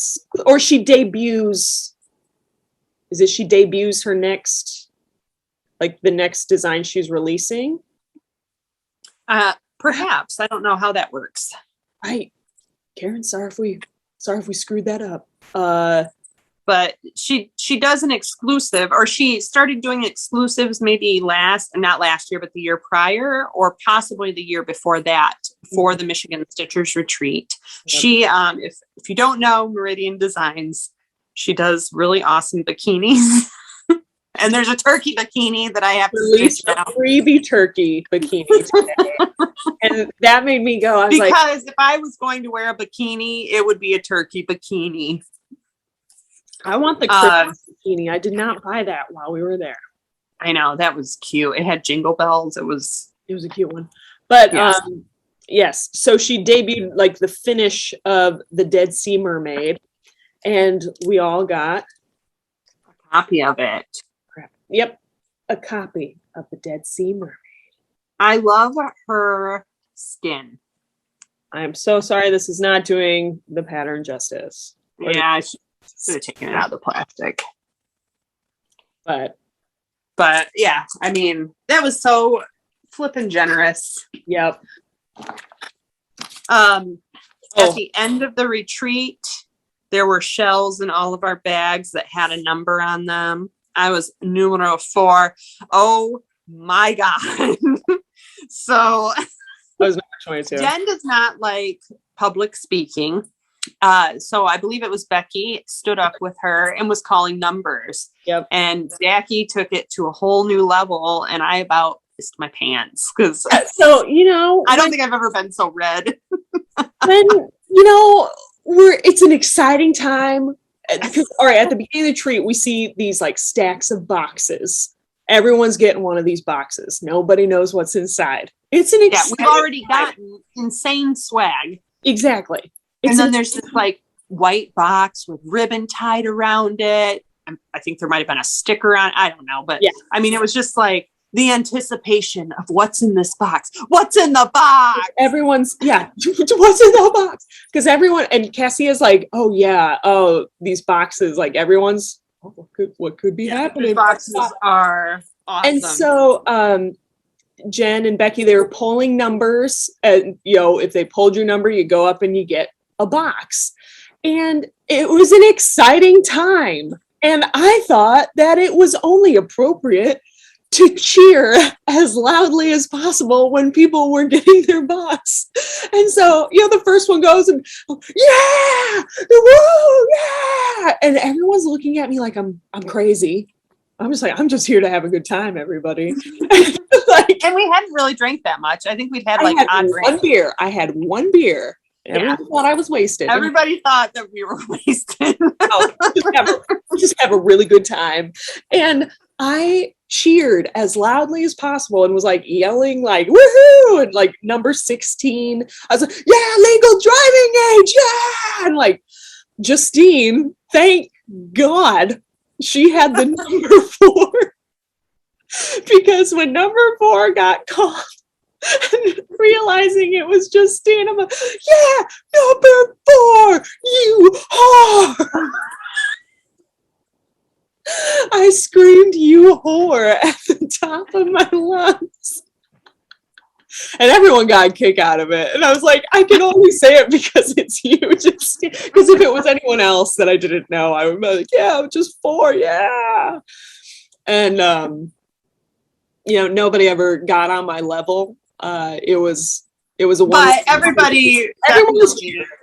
her next, like the next design she's releasing? Perhaps. I don't know how that works. Karen, sorry if we screwed that up. but she does an exclusive, or she started doing exclusives maybe not last year, but the year prior, or possibly the year before that, for the Michigan Stitchers retreat. Yep. She, if you don't know Meridian Designs, she does really awesome bikinis. And there's a turkey bikini that I have to Release stitch a now. freebie turkey bikini today. And that made me go, I was because if I was going to wear a bikini, it would be a turkey bikini. I want the Christmas bikini. I did not buy that while we were there. I know, that was cute. It had jingle bells. It was a cute one. But yes. Yes, so she debuted like the finish of the Dead Sea Mermaid, and we all got a copy of it. Yep, a copy of the Dead Sea Mermaid. I love her skin. I'm so sorry this is not doing the pattern justice. Yeah, I should have taken it out of the plastic. But yeah, I mean, that was so flippin' generous. Yep. At the end of the retreat, there were shells in all of our bags that had a number on them. I was numero 4. Oh my God. So I was number 22. Jen does not like public speaking. So I believe it was Becky stood up with her and was calling numbers. Yep. And Jackie took it to a whole new level, and I about pissed my pants because so, you know, I don't think I've ever been so red. When, you know, it's an exciting time. Because, all right, at the beginning of the retreat, we see these like stacks of boxes. Everyone's getting one of these boxes. Nobody knows what's inside. It's an exciting we've already gotten insane swag. Exactly. And then there's this like white box with ribbon tied around it. I think there might have been a sticker on. I don't know, but yeah. I mean, it was just like the anticipation of what's in this box. What's in the box? Everyone's, yeah, what's in the box? Because everyone, and Cassie is like, oh yeah, oh, these boxes, like everyone's, oh, what could be happening? These boxes are awesome. And so Jen and Becky, they were polling numbers, and you know, if they pulled your number, you go up and you get a box. And it was an exciting time. And I thought that it was only appropriate to cheer as loudly as possible when people were getting their box. And so, you know, the first one goes and, yeah, woo, yeah. And everyone's looking at me like I'm crazy. I'm just like, I'm just here to have a good time, everybody. Like, and we hadn't really drank that much. I think we'd had like one beer. I had one beer. Everyone thought I was wasted. Everybody thought that we were wasted. just have a really good time. And I cheered as loudly as possible and was like yelling like woohoo, and like number 16. I was like, yeah, legal driving age, yeah. And like Justine, thank God she had the number 4. Because when number 4 got called, and realizing it was Justine, I'm like, yeah, number 4, you whore. I screamed, you whore, at the top of my lungs. And everyone got a kick out of it. And I was like, I can only say it because it's you, Justine. Because if it was anyone else that I didn't know, I would be like, yeah, just 4, yeah. And, you know, nobody ever got on my level. It was a but everybody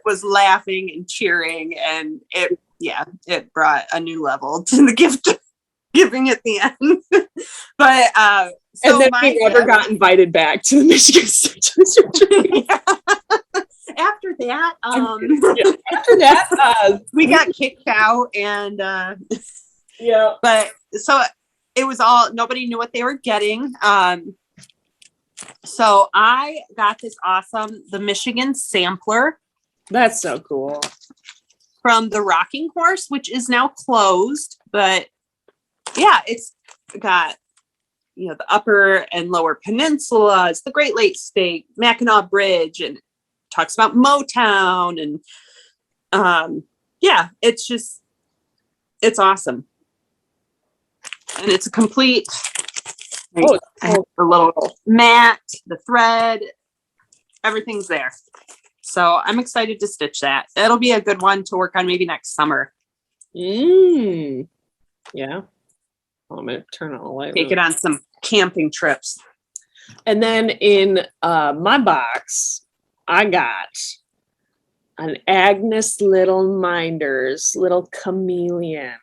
was laughing and cheering, and it brought a new level to the gift giving at the end. But so and then we never got invited back to the Michigan Stitchers retreat. After that, we got kicked out, and yeah. But so it was all, nobody knew what they were getting. So I got this the Michigan sampler. That's so cool. From the Rocking Horse, which is now closed, but yeah, it's got, you know, the upper and lower peninsulas, the Great Lakes State, Mackinac Bridge, and talks about Motown, and yeah, it's awesome. And it's a complete, the little mat, the thread, everything's there. So I'm excited to stitch that. It'll be a good one to work on maybe next summer. Yeah. I'm gonna turn on the light. Take it on some camping trips. And then in my box, I got an Agnes Little Minders, little chameleon.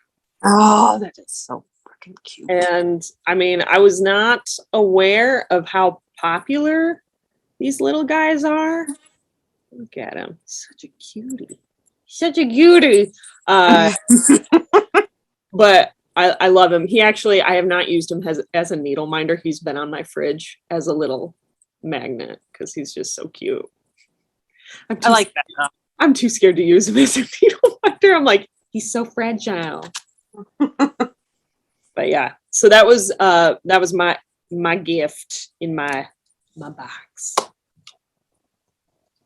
Oh, that is so freaking cute. And I mean, I was not aware of how popular these little guys are. Look at him. Such a cutie. Such a cutie. But I love him. He actually, I have not used him as a needle minder. He's been on my fridge as a little magnet because he's just so cute. I like that though. I'm too scared to use him as a needle minder. I'm like, he's so fragile. But yeah, so that was my gift in my Box.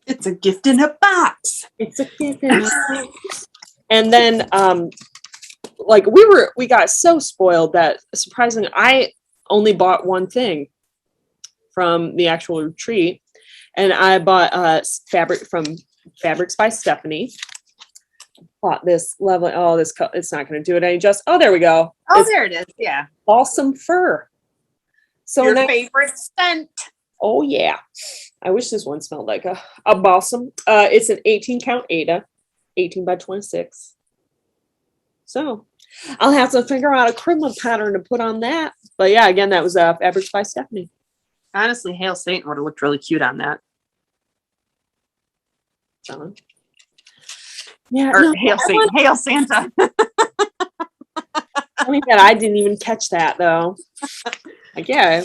It's a gift in a box. It's a gift in a box. And then like we got so spoiled that surprisingly I only bought one thing from the actual retreat, and I bought fabric from Fabrics by Stephanie. Bought this lovely, oh, this it's not going to do it any justice. Oh, there we go. Oh, it's there it is. Yeah. balsam fur. So Your favorite scent. Oh yeah. I wish this one smelled like a balsam. It's an 18 count Ada, 18 by 26. So I'll have to figure out a crimping pattern to put on that. But yeah, again, that was Fabrics by Stephanie. Honestly, Hail Satan would have looked really cute on that. John. Yeah, Or no, Hail Satan. Hail Santa. funny that I didn't even catch that though. Like, yeah.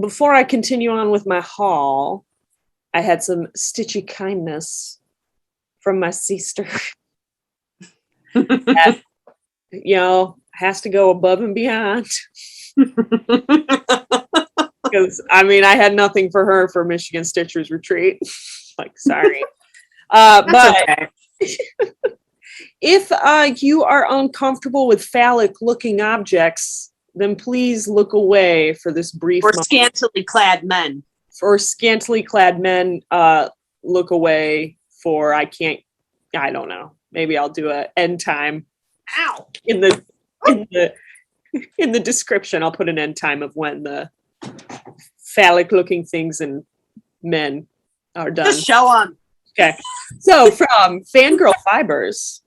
Before I continue on with my haul, I had some stitchy kindness from my sister. That, you know, has to go above and beyond. Because I mean, I had nothing for her for Michigan Stitchers retreat. Like, sorry. But okay. if you are uncomfortable with phallic looking objects, then please look away for this brief Or moment. scantily clad men. For scantily clad men, look away for I don't know. Maybe I'll do a end time. Ow! In the description, I'll put an end time of when the phallic looking things and men are done. Just show them. Okay. So from Fangirl Fibers,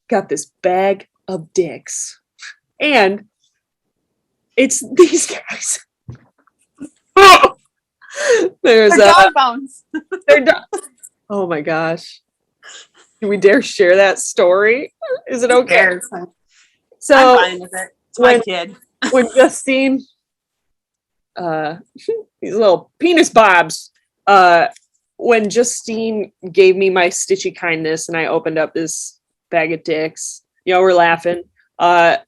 got this bag of dicks. And it's these guys. There's They're dog bones. Oh my gosh. Do we dare share that story? Is it okay? So I'm fine with it. It's my kid. When Justine, these little penis bobs, when Justine gave me my stitchy kindness and I opened up this bag of dicks, you know, we're laughing. My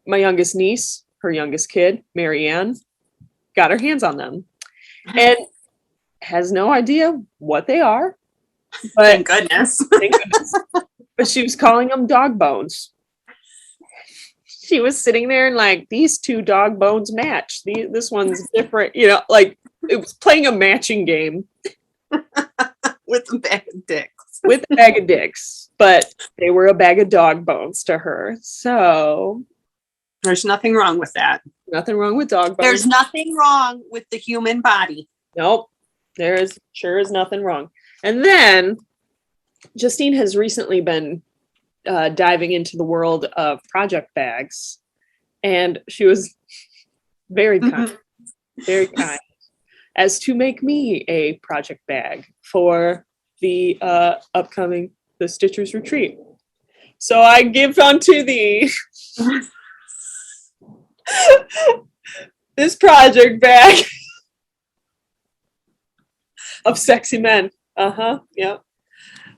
youngest niece, her youngest kid, Meridian, got her hands on them and has no idea what they are. But Thank goodness. Thank goodness. But she was calling them dog bones. She was sitting there and like, these two dog bones match. This one's different. You know, like it was playing a matching game. With a bag of dicks. With a bag of dicks. But they were a bag of dog bones to her. So there's nothing wrong with that. Nothing wrong with dog bones. There's nothing wrong with the human body. Nope. There is sure is nothing wrong. And then Justine has recently been diving into the world of project bags, and she was very kind, very kind, as to make me a project bag for the upcoming the Stitchers retreat. So I give unto thee this project bag of sexy men. Yep.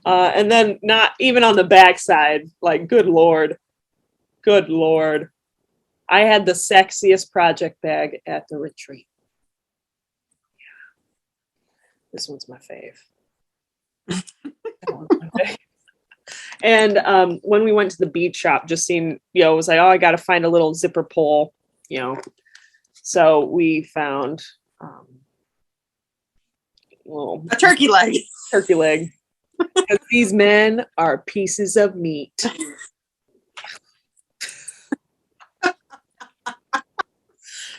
And then not even on the backside, like, good Lord. I had the sexiest project bag at the retreat. Yeah. This one's my fave. That one's my fave. And when we went to the bead shop, Justine, you know, was like, oh, I got to find a little zipper pull, you know. So we found a turkey leg. Turkey leg. Because these men are pieces of meat.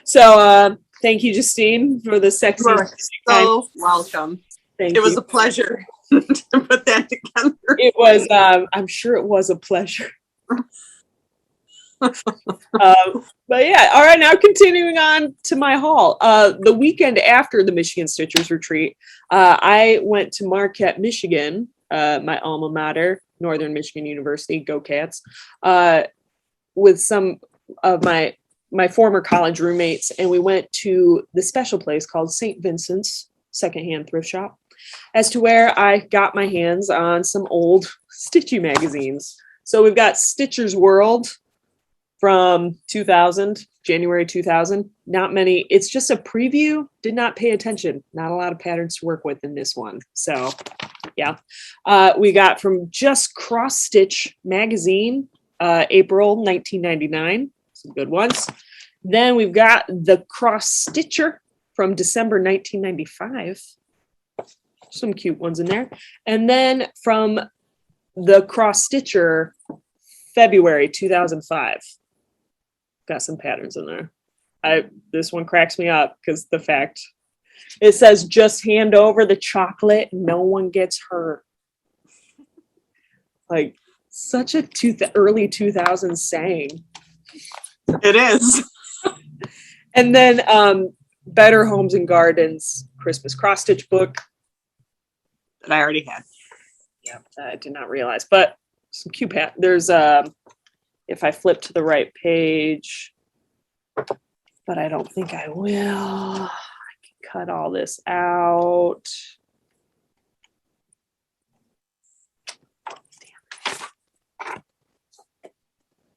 So thank you, Justine, for the sexy. You are so welcome. Thank It was you. a pleasure to put that together. It was. I'm sure it was a pleasure. But yeah, all right. Now continuing on to my haul. The weekend after the Michigan Stitchers retreat, I went to Marquette, Michigan, my alma mater, Northern Michigan University. Go Cats! With some of my former college roommates, and we went to the special place called St. Vincent's Secondhand Thrift Shop, as to where I got my hands on some old Stitchy magazines. So we've got Stitcher's World from 2000, January 2000. Not many. It's just a preview. Did not pay attention. Not a lot of patterns to work with in this one. So yeah. We got from Just Cross Stitch magazine, April 1999. Some good ones. Then we've got the Cross Stitcher from December 1995. Some cute ones in there. And then from the Cross Stitcher, February 2005. Got some patterns in there. This one cracks me up because the fact it says just hand over the chocolate, no one gets hurt. Like such a early 2000s saying. It is. And then Better Homes and Gardens Christmas cross stitch book that I already had. Yeah, I did not realize, but some cute there's if I flip to the right page, but I don't think I will. I can cut all this out. Damn.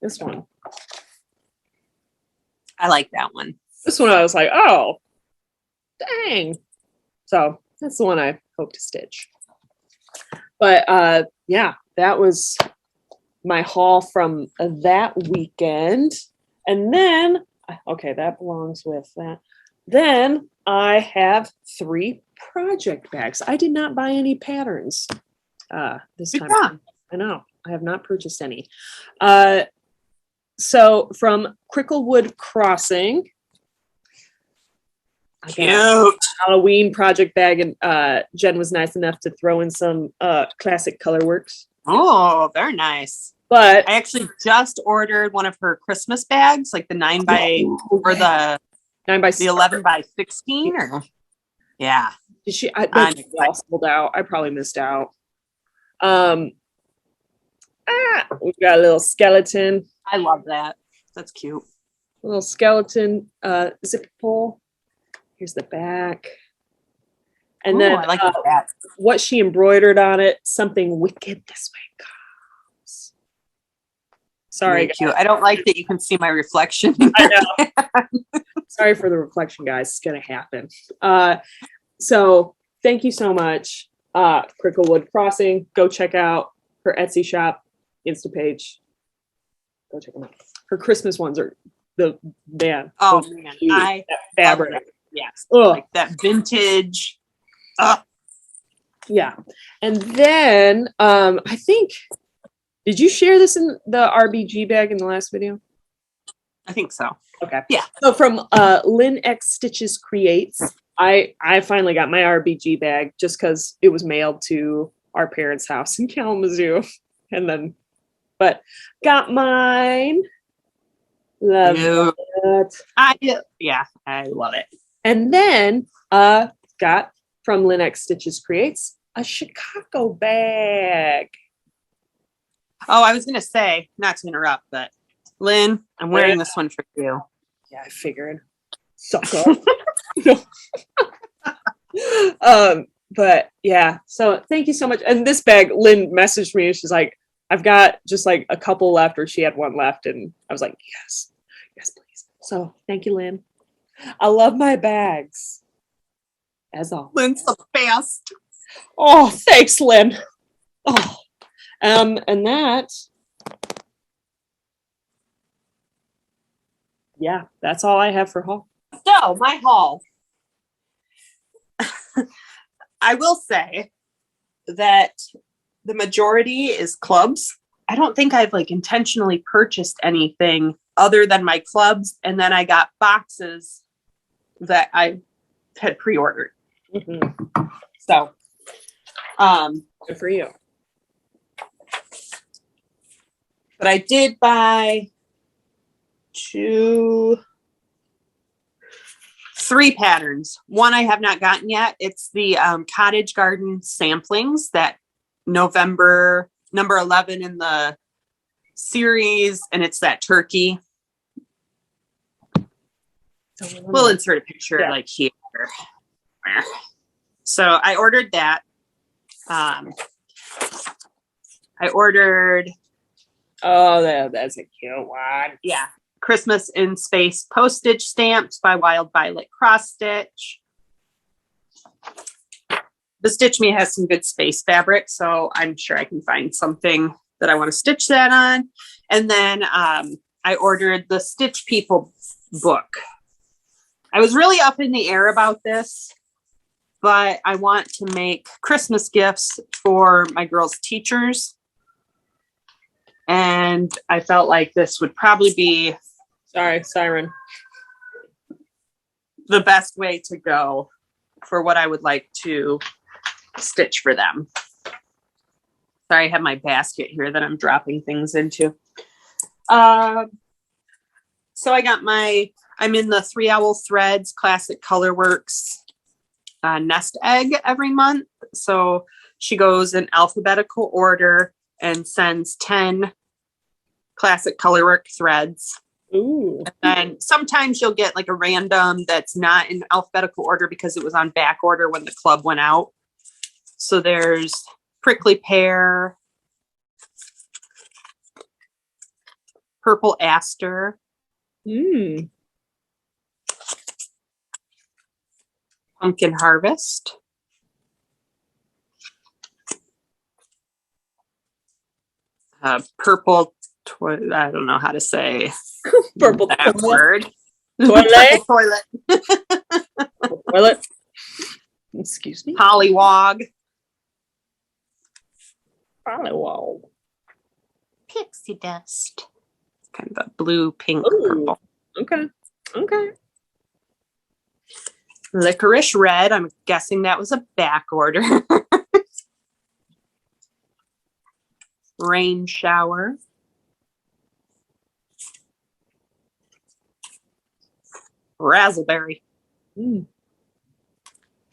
This one. I like that one. This one I was like, oh, dang. So that's the one I hope to stitch. But yeah, that was my haul from that weekend. And then, okay, that belongs with that. Then I have 3 project bags. I did not buy any patterns this time. Yeah. I know. I have not purchased any. So from Cricklewood Crossing, I got a Halloween project bag, and Jen was nice enough to throw in some classic colorworks. Oh, very nice. But I actually just ordered one of her Christmas bags, like the 9 by or the 9 by the 11 by 16, or yeah. Did she? I bet all sold out. I probably missed out. We've got a little skeleton. I love that. That's cute. A little skeleton zip pull. Here's the back. And Ooh, then I like that. What she embroidered on it, something wicked this way comes. Sorry, guys. Cute. I don't like that you can see my reflection. I know. Sorry for the reflection, guys. It's gonna happen. So thank you so much, Cricklewood Crossing. Go check out her Etsy shop, Insta page. Go check them out. Her Christmas ones are the man. Oh man, I fabric. Yes, ugh. Like that vintage. Yeah, and then I think, did you share this in the RBG bag in the last video? I think so. Okay. Yeah. So from Lynn X Stitches Creates, I finally got my RBG bag just because it was mailed to our parents' house in Kalamazoo, and then, but got mine. Love it. I love it. And then got from Lynn X Stitches Creates a Chicago bag. Oh, I was gonna say, not to interrupt, but Lynn, I'm wearing this one for you. Yeah, I figured. Sucker. But yeah, so thank you so much. And this bag, Lynn messaged me and she's like, I've got just like a couple left, or she had one left, and I was like, yes, please. So thank you, Lynn. I love my bags. As always. Lynn's the best. Oh, thanks, Lynn. Oh, and that, yeah, that's all I have for haul. So my haul. I will say that the majority is clubs. I don't think I've like intentionally purchased anything other than my clubs. And then I got boxes that I had pre-ordered. Mm-hmm. So, Good for you. but I did buy 3 patterns. One I have not gotten yet. It's the Cottage Garden samplings, that November number 11 in the series, and it's that turkey. We'll insert a picture like here. So I ordered that. I ordered. Oh, that's a cute one. Yeah. Christmas in Space postage stamps by Wild Violet Cross Stitch. The Stitch Me has some good space fabric, so I'm sure I can find something that I want to stitch that on. And then I ordered the Stitch People book. I was really up in the air about this, but I want to make Christmas gifts for my girls' teachers. And I felt like this would probably be Sorry, siren. the best way to go for what I would like to stitch for them. Sorry, I have my basket here that I'm dropping things into. So I got I'm in the 3 Owl Threads Classic Colorworks nest egg every month. So she goes in alphabetical order and sends 10 classic colorwork threads. Ooh. And then sometimes you'll get like a random that's not in alphabetical order because it was on back order when the club went out. So there's Prickly Pear, Purple Aster, Pumpkin Harvest, Purple, I don't know how to say Purple that word. Toilet. Toilet. Toilet. Excuse me. Pollywog. Pollywog. Pixie Dust. Kind of a blue, pink, Ooh. purple. Okay. Okay. Licorice Red. I'm guessing that was a back order. Rain Shower. Razzleberry.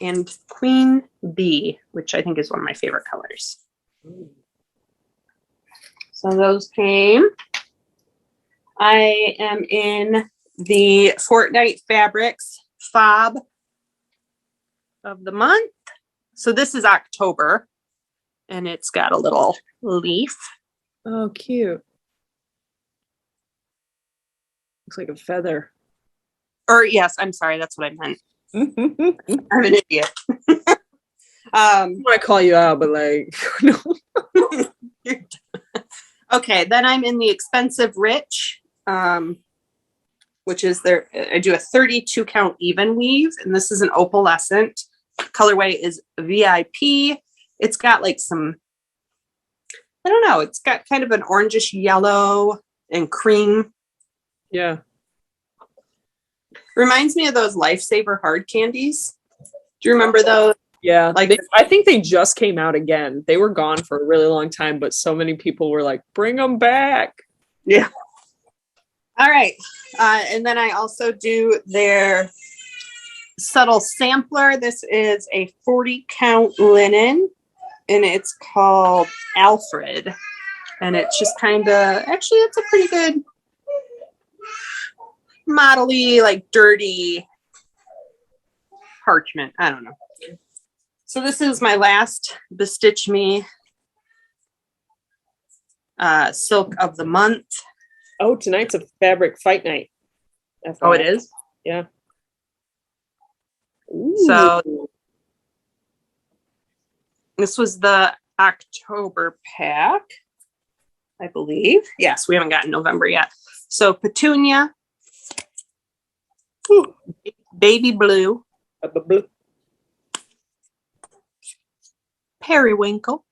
And Queen Bee, which I think is one of my favorite colors. So those came. I am in the Fortnite Fabrics fob of the month. So this is October, and it's got a little leaf. Oh, cute. Looks like a feather. Or yes, I'm sorry, that's what I meant. I I'm an idiot. want to call you out, but like, no. Okay, then I'm in the Expensive Rich, which is I do a 32 count even weave, and this is an opalescent. Colorway is VIP. It's got like some, I don't know, it's got kind of an orangish yellow and cream. Yeah. Reminds me of those Lifesaver hard candies. Do you remember those? Yeah, Like I think they just came out again. They were gone for a really long time, but so many people were like, bring them back. Yeah. All right. And then I also do their subtle sampler. This is a 40 count linen, and it's called Alfred. And it's just kind of, actually, it's a pretty good modelly, like dirty parchment. I don't know. So this is my last Bestitch Me silk of the month. Oh, tonight's a fabric fight night. Oh, it is? Yeah. So Ooh. this was the October pack, I believe. Yes, we haven't gotten November yet. So Petunia, Baby Blue, Periwinkle,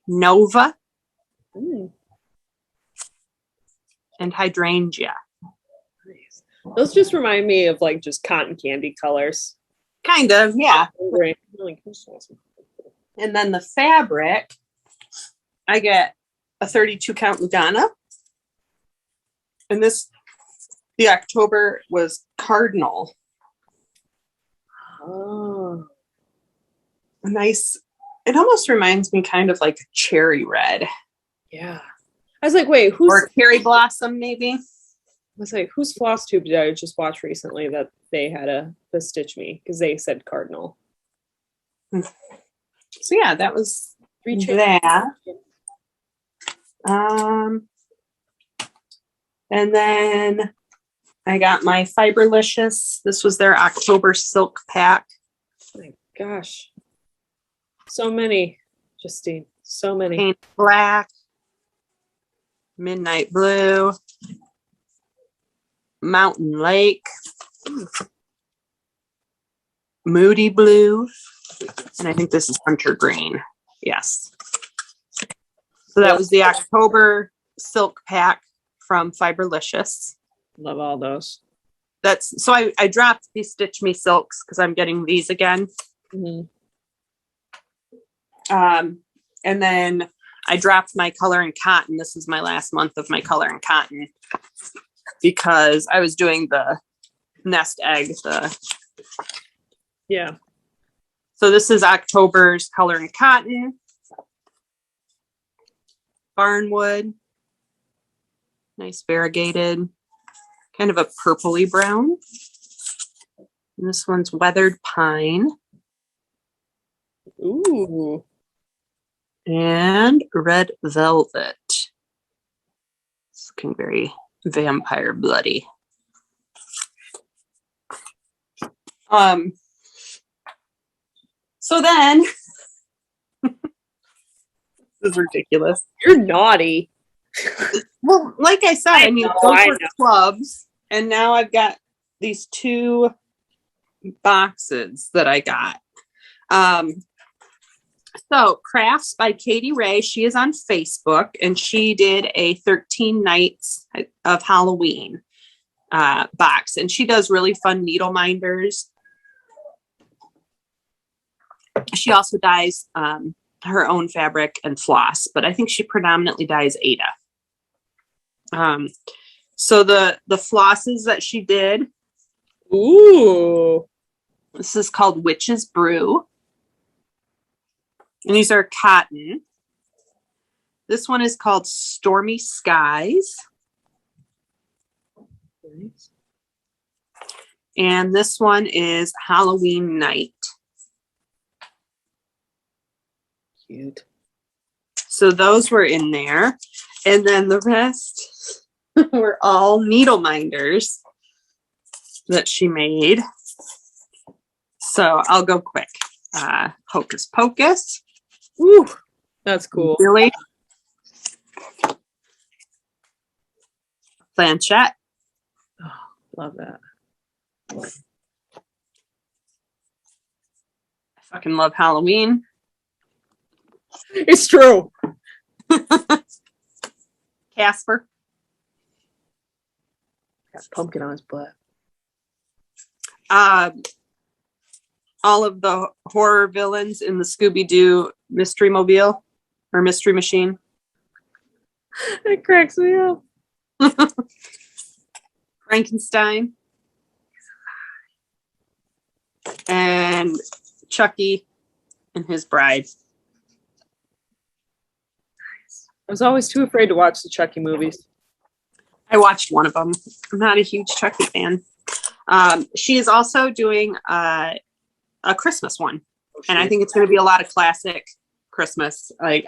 Nova, Mm, and Hydrangea. nice. Those just remind me of like just cotton candy colors. Kind of, yeah. Really. And then the fabric, I get a 32 count Lugana. And the October was Cardinal. Oh. A nice, it almost reminds me kind of like a cherry red. Yeah. I was like, wait, who's Or cherry blossom, maybe. I was like, whose Flosstube did I just watch recently that they had a stitch me because they said Cardinal. So yeah, that was ThreeTrailsStitchers. that. And then I got my Fiberlicious. This was their October silk pack. Oh my gosh. So many, Justine. So many. Paint black, midnight blue, mountain lake, moody blue, and I think this is hunter green. Yes. So that was the October silk pack from Fiberlicious. Love all those. That's so I dropped these Stitch Me silks because I'm getting these again. Mm-hmm. And then I dropped my color and cotton. This is my last month of my color and cotton because I was doing the nest egg. Yeah. So this is October's color and cotton. Barnwood. Nice variegated. Kind of a purpley brown. And this one's weathered pine. Ooh. And red velvet. It's looking very vampire bloody. So then this is ridiculous. You're naughty. Well, like I said, I mean, know, those I were know. clubs, and now I've got these 2 boxes that I got. So Crafts by Katie Ray, she is on Facebook, and she did a 13 nights of Halloween box, and she does really fun needle minders. She also dyes her own fabric and floss, but I think she predominantly dyes Ada. So the flosses that she did, Ooh. this is called Witch's Brew. And these are cotton. This one is called Stormy Skies. Nice. And this one is Halloween Night. Cute. So those were in there. And then the rest were all needle minders that she made. So I'll go quick. Hocus Pocus. Ooh. That's cool. Billy. Planchette. Oh, love that. I fucking love Halloween. It's true. Casper. Got pumpkin on his butt. All of the horror villains in the Scooby-Doo Mystery Mobile or Mystery Machine. It cracks me up. Frankenstein. And Chucky and his bride. I was always too afraid to watch the Chucky movies. I watched one of them. I'm not a huge Chucky fan. She is also doing a Christmas one. And I think it's going to be a lot of classic Christmas. Like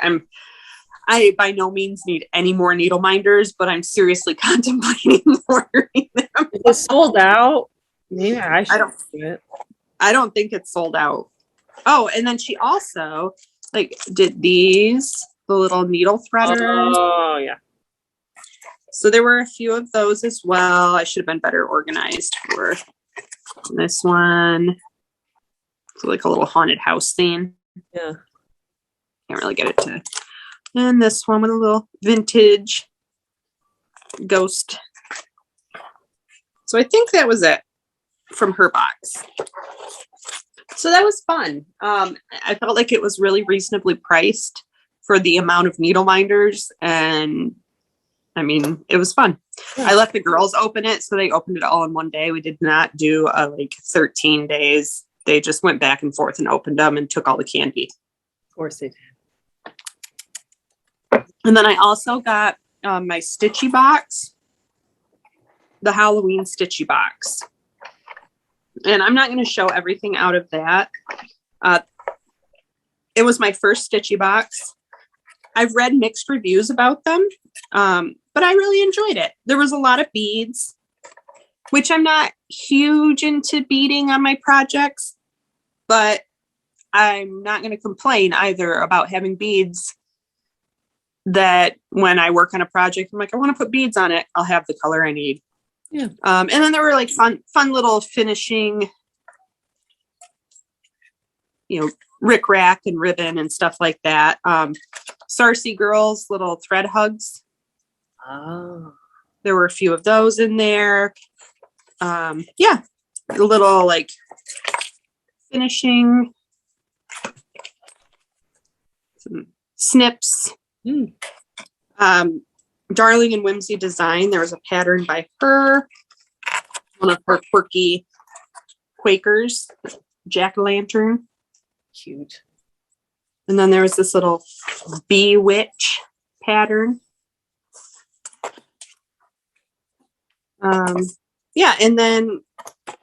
I by no means need any more needle minders, but I'm seriously contemplating ordering them. It's sold out. Maybe I should do it. I don't think it's sold out. Oh, and then she also did these, the little needle threaders. Oh yeah. So there were a few of those as well. I should have been better organized for this one. It's like a little haunted house scene. Yeah. Can't really get it to And this one with a little vintage ghost. So I think that was it from her box. So that was fun. I felt like it was really reasonably priced for the amount of needle minders, and I mean, it was fun. Yeah. I let the girls open it, so they opened it all in one day. We did not do like 13 days. They just went back and forth and opened them and took all the candy. Of course they did. And then I also got my Stitchy box, the Halloween Stitchy box. And I'm not going to show everything out of that. It was my first Stitchy box. I've read mixed reviews about them, but I really enjoyed it. There was a lot of beads, which I'm not huge into beading on my projects, but I'm not going to complain either about having beads that when I work on a project, I'm like, I want to put beads on it. I'll have the color I need. Yeah. And then there were like fun little finishing, rickrack and ribbon and stuff like that. Sarcy girls, little thread hugs. Oh. There were a few of those in there. Yeah, a little like finishing, some snips. Darling and Whimsy Design. There was a pattern by her, one of her quirky Quakers, jack-o'-lantern. Cute. And then there was this little bee witch pattern. Yeah, and then a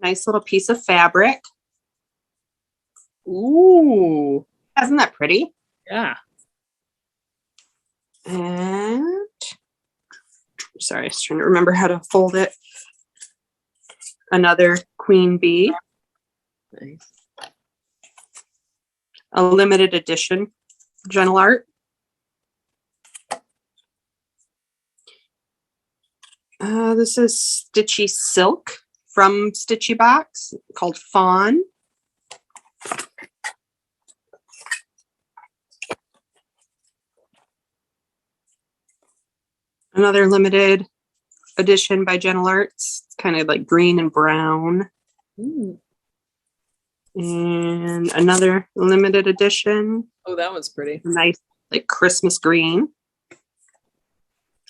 nice little piece of fabric. Ooh. Isn't that pretty? Yeah. And sorry, I was trying to remember how to fold it. Another queen bee. Nice. A limited edition Gentle Art. This is Stitchy Silk from Stitchy Box called Fawn. Another limited edition by Gentle Arts. It's kind of like green and brown. Ooh. And another limited edition. Oh, that one's pretty. Nice, like Christmas green.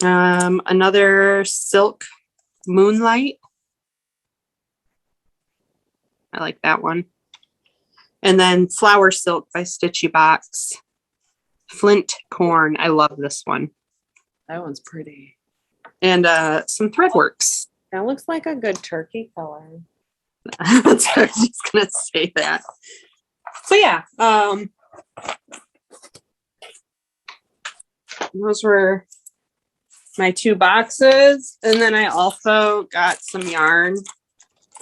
Another silk Moonlight. I like that one. And then Flower Silk by Stitchy Box. Flint Corn. I love this one. That one's pretty. And some Threadworks. That looks like a good turkey color. That's what I was just gonna say that. So yeah, those were my 2 boxes, and then I also got some yarn.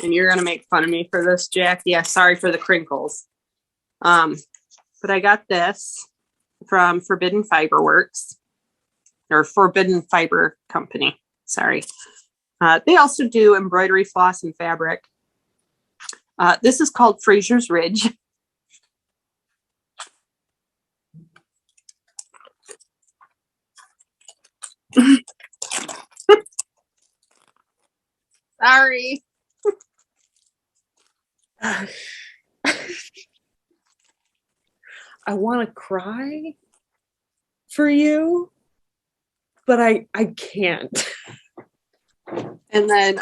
And you're gonna make fun of me for this, Jack. Yeah, sorry for the crinkles. But I got this from Forbidden Fiber Works. Or Forbidden Fiber Company. Sorry. They also do embroidery, floss, and fabric. This is called Fraser's Ridge. Sorry. I want to cry for you, but I can't. And then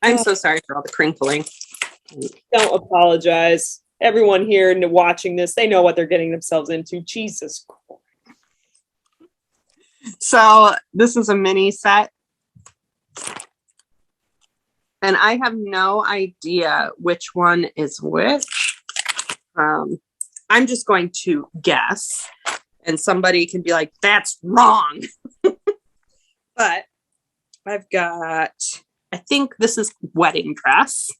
I'm so sorry for all the crinkling. Don't apologize. Everyone here and watching this, they know what they're getting themselves into. Jesus Christ. So this is a mini set. And I have no idea which one is which. I'm just going to guess. And somebody can be like, that's wrong. But I've got, I think this is Wedding Dress.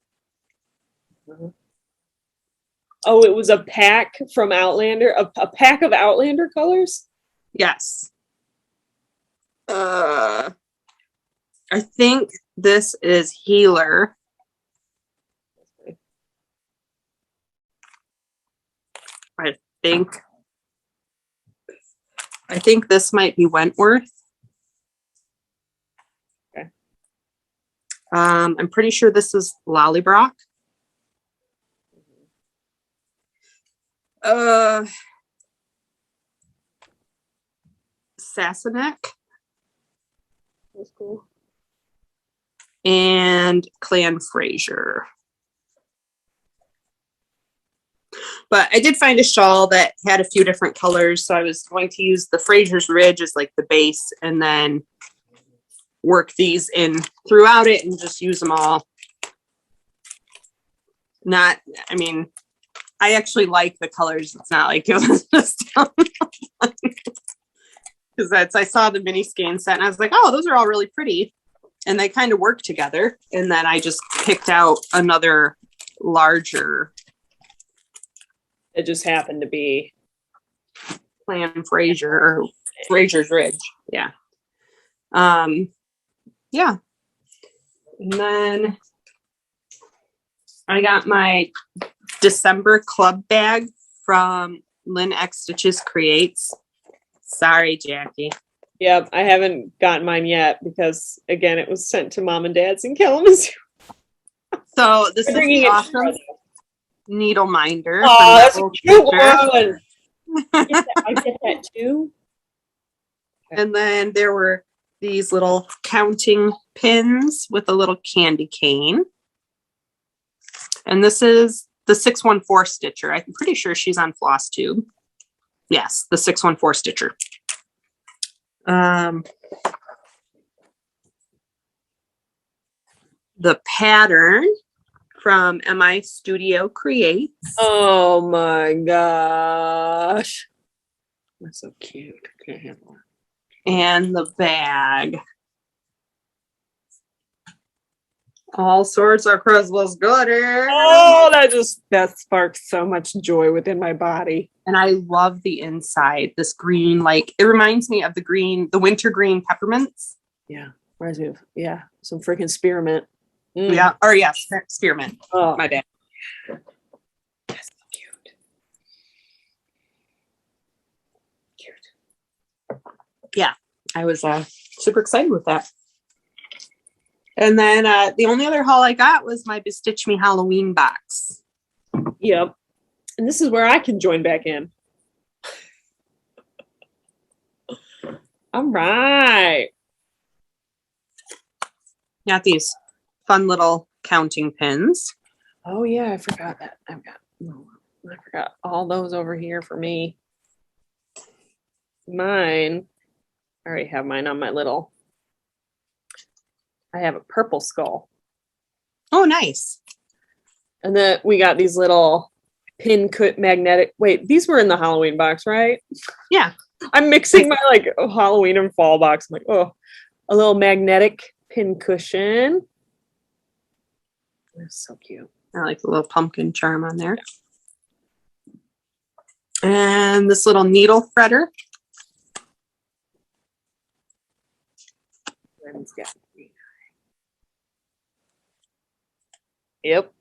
Oh, it was a pack from Outlander, a pack of Outlander colors? Yes. I think this is Healer. think this might be Wentworth. Okay. I'm pretty sure this is Lollybrock. Sassenach. That's cool. And Clan Fraser. But I did find a shawl that had a few different colors, so I was going to use the Fraser's Ridge as like the base and then work these in throughout it and just use them all. I actually like the colors. It's not like it was just because I saw the mini skein set and I was like, oh, those are all really pretty. And they kind of work together. And then I just picked out another larger. It just happened to be Clan Fraser or Fraser's Ridge. Yeah. Yeah. And then I got my December club bag from Lynn Stitches Creates. Sorry, Jackie. Yep, I haven't gotten mine yet because again it was sent to Mom and Dad's in Kalamazoo. So this is the awesome needle minder. Oh, that's a cute one. I get that too. And then there were these little counting pins with a little candy cane. And this is the 614 stitcher. I'm pretty sure she's on Flosstube. Yes, the 614 stitcher. The pattern from MI Studio Creates. Oh my gosh. That's so cute. I can't handle it. And the bag. All sorts of Christmas goodies. Oh, that sparks so much joy within my body. And I love the inside. This green, like it reminds me of the winter green peppermints. Yeah, reminds me of some freaking spearmint. Mm. Yeah, or yes, spearmint. Oh, My bad. That's so cute. Cute. Yeah, I was super excited with that. And then the only other haul I got was my Bestitch Me Halloween box. Yep. And this is where I can join back in. All right. Got these fun little counting pins. Oh yeah, I forgot that. I forgot all those over here for me. Mine. I already have mine on my little. I have a purple skull. Oh, nice. And then we got these little pin cut magnetic. Wait, these were in the Halloween box, right? Yeah. I'm mixing my Halloween and fall box. I'm like, oh, a little magnetic pin cushion. That's so cute. I like the little pumpkin charm on there. And this little needle threader. Yep.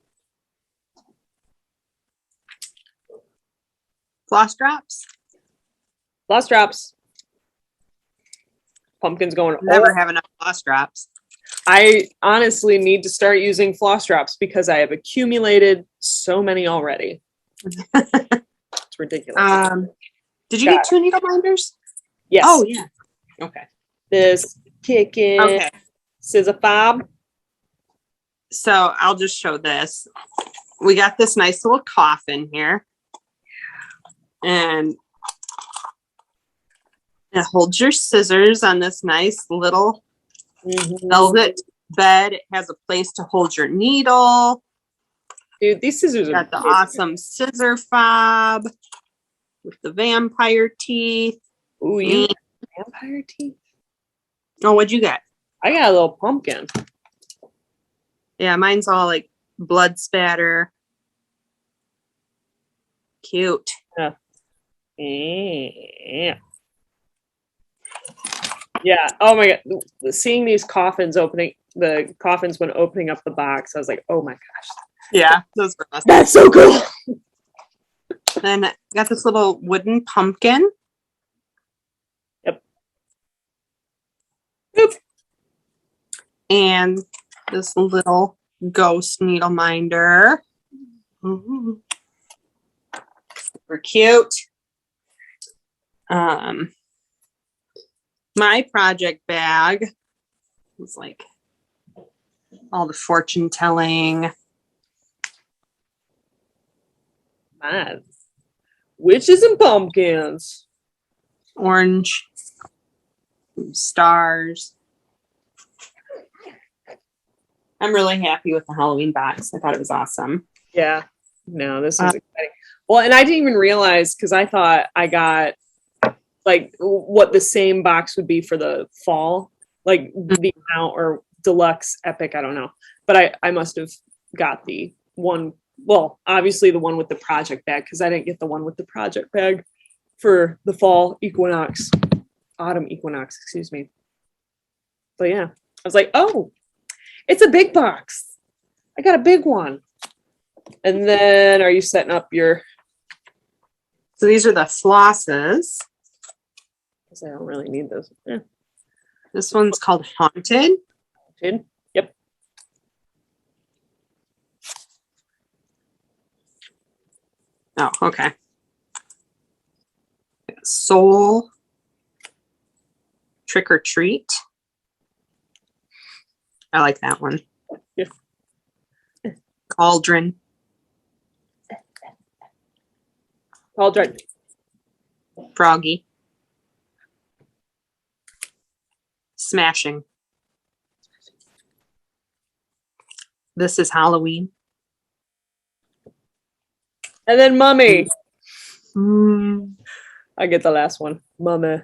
Floss drops. Floss drops. Pumpkin's going. Never have enough floss drops. I honestly need to start using floss drops because I have accumulated so many already. It's ridiculous. Did you get 2 needle binders? Yes. Oh yeah. Okay. This kicking scissor fob. So I'll just show this. We got this nice little coffin here. And it holds your scissors on this nice little velvet bed. It has a place to hold your needle. Dude, these scissors got the awesome scissor fob with the vampire teeth. Ooh, you got vampire teeth? Oh, what'd you get? I got a little pumpkin. Yeah, mine's all like blood spatter. Cute. Yeah. Yeah. Oh my god. Seeing these coffins the coffins when opening up the box, I was like, oh my gosh. Yeah, those were awesome. That's so cool. Then I got this little wooden pumpkin. Yep. Boop. And this little ghost needle minder. Ooh. Super cute. My project bag was like all the fortune telling. Man. Witches and pumpkins. Orange stars. I'm really happy with the Halloween box. I thought it was awesome. Yeah. No, this was exciting. Well, and I didn't even realize because I thought I got like what the same box would be for the fall, like the amount or deluxe epic. I don't know, but I must have got the one. Well, obviously the one with the project bag because I didn't get the one with the project bag for the fall equinox, autumn equinox, excuse me. But yeah, I was like, oh, it's a big box. I got a big one. And then are you setting up your... So these are the flosses. Because I don't really need those. Yeah. This one's called Haunted. Haunted. Yep. Oh, okay. Soul Trick or Treat. I like that one. Yeah. Cauldron. Cauldron. Froggy. Smashing. This is Halloween. And then Mummy. Mm. I get the last one. Mummy.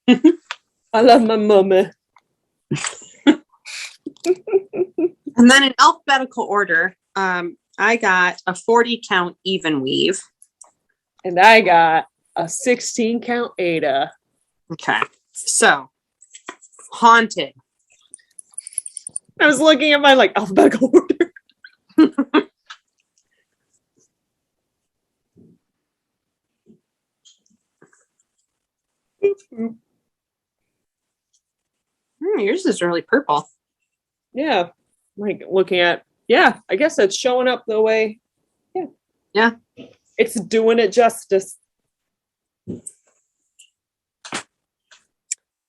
I love my mummy. And then in alphabetical order, I got a 40 count even weave. And I got a 16 count Ada. Okay. So, Haunted. I was looking at my like alphabetical order. Yours is really purple. Yeah. Like looking at, yeah, I guess it's showing up the way. Yeah. Yeah. It's doing it justice.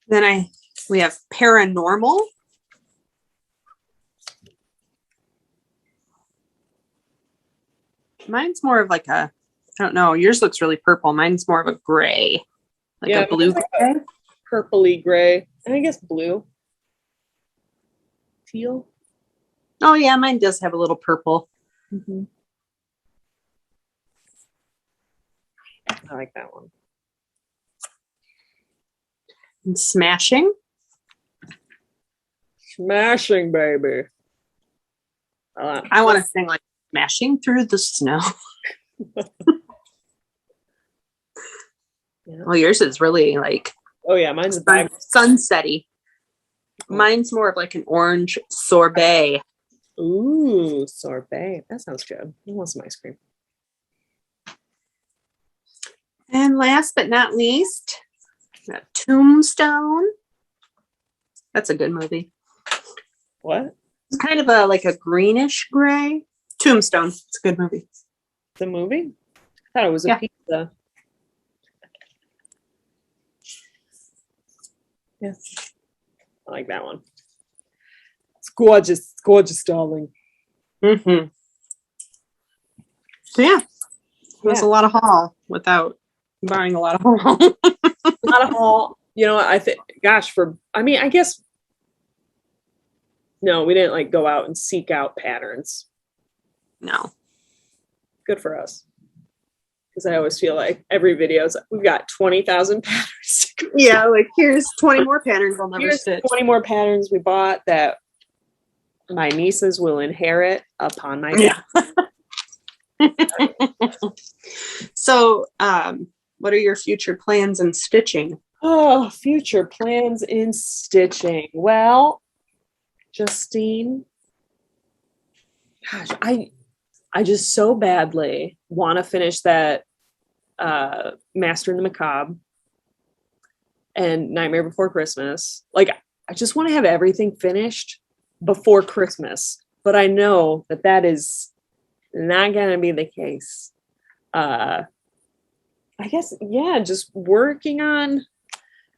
Then we have Paranormal. Mine's more of like a, I don't know, yours looks really purple. Mine's more of a gray. Like Yeah, a blue like gray. Purpley gray. And I guess blue. Teal. Oh yeah, mine does have a little purple. Mm-hmm. I like that one. And Smashing. Smashing, baby. I want to sing like Smashing Through the Snow. Yeah. Well, yours is really like, oh yeah, mine's a sunsetty. Mine's more of like an orange sorbet. Ooh, sorbet. That sounds good. I want some ice cream. And last but not least, Tombstone. That's a good movie. What? It's kind of like a greenish gray. Tombstone. It's a good movie. The movie? I thought it was a pizza. Yes. I like that one. It's gorgeous. It's gorgeous, darling. Mm-hmm. So yeah, it was a lot of haul without buying a lot of haul. A lot of haul. You know, I think, gosh, I guess, no, we didn't like go out and seek out patterns. No. Good for us. Because I always feel like every video is we've got 20,000 patterns. Yeah, like here's 20 more patterns I'll never Here's stitch. 20 more patterns we bought that my nieces will inherit upon my death. So, what are your future plans in stitching? Oh, future plans in stitching. Well, Justine, gosh, I just so badly want to finish that Master and the Macabre and Nightmare Before Christmas. Like, I just want to have everything finished before Christmas, but I know that that is not going to be the case. I guess, yeah, just working on.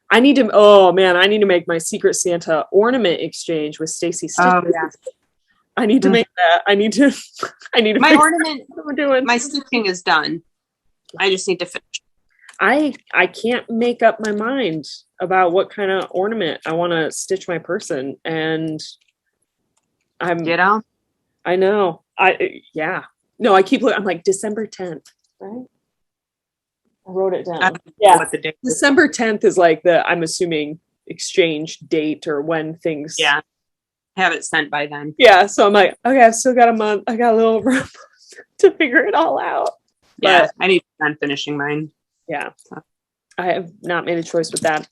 I need to make my Secret Santa ornament exchange with Stacie Stitches. Oh, yeah. I need to make that. I need to My ornament, what we're doing. my stitching is done. I just need to finish. I can't make up my mind about what kind of ornament I want to stitch my person, and I know. No, I keep looking. I'm like December 10th, right? I wrote it down. Yeah, what the date is. December 10th is like the, I'm assuming, exchange date or when things. Yeah, have it sent by then. Yeah, so I'm like, okay, I've still got a month. I got a little over a month to figure it all out. Yeah, But, I need to start finishing mine. yeah, I have not made a choice with that.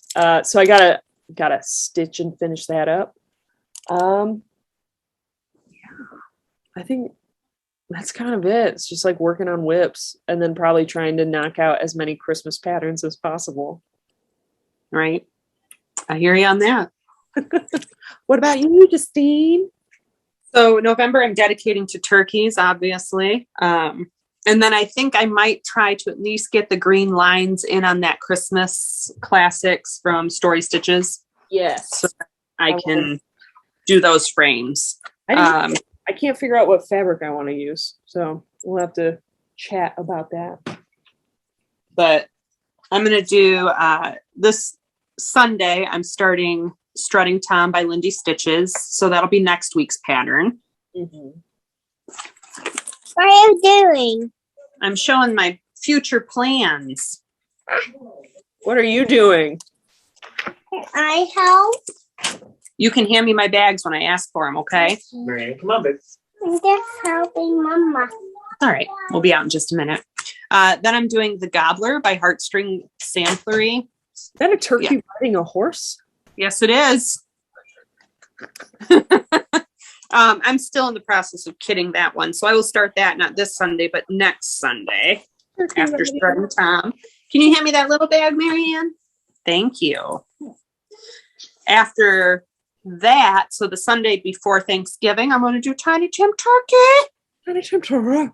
So I gotta stitch and finish that up. Yeah, I think that's kind of it. It's just like working on whips and then probably trying to knock out as many Christmas patterns as possible. Right. I hear you on that. What about you, Justine? So November, I'm dedicating to turkeys, obviously. And then I think I might try to at least get the green lines in on that Christmas classics from Story Stitches. Yes. So I can do those frames. I can't figure out what fabric I want to use, so we'll have to chat about that. But I'm going to do this Sunday, I'm starting Strutting Tom by Lindy Stitches. So that'll be next week's pattern. Mm-hmm. What are you doing? I'm showing my future plans. What are you doing? Can I help? You can hand me my bags when I ask for them, okay? Meridian, come on, babe. I'm just helping Mama. All right. We'll be out in just a minute. Then I'm doing The Gobbler by Heartstring Samplery. Is that a turkey riding a horse? Yes, it is. I'm still in the process of kitting that one. So I will start that not this Sunday, but next Sunday after Strutting Tom. Can you hand me that little bag, Marianne? Thank you. After that, so the Sunday before Thanksgiving, I'm going to do Tiny Tim Turkey. Tiny Tim Turkey.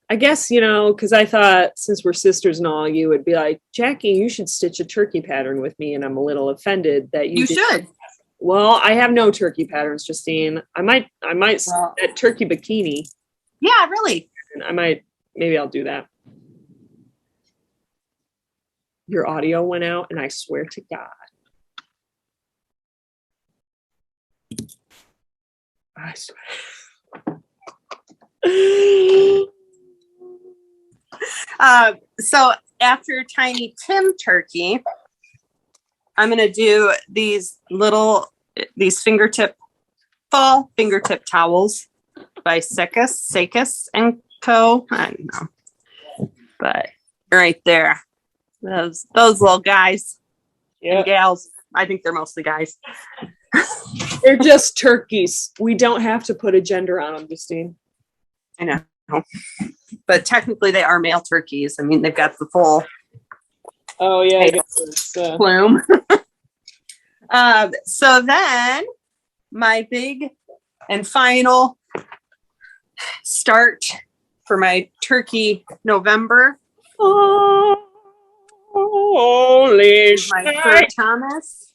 I guess, because I thought since we're sisters and all, you would be like, Jackie, you should stitch a turkey pattern with me. And I'm a little offended that you should. Well, I have no turkey patterns, Justine. I might that turkey bikini. Yeah, really. Maybe I'll do that. Your audio went out, and I swear to God. I swear. So after Tiny Tim Turkey, I'm going to do these fall fingertip towels by Sakis and Co. I don't know. But right there. Those little guys and gals. I think they're mostly guys. They're just turkeys. We don't have to put a gender on them, Justine. I know. But technically they are male turkeys. I mean, they've got the full plume. So then my big and final start for my turkey November. Holy my Sir Thomas.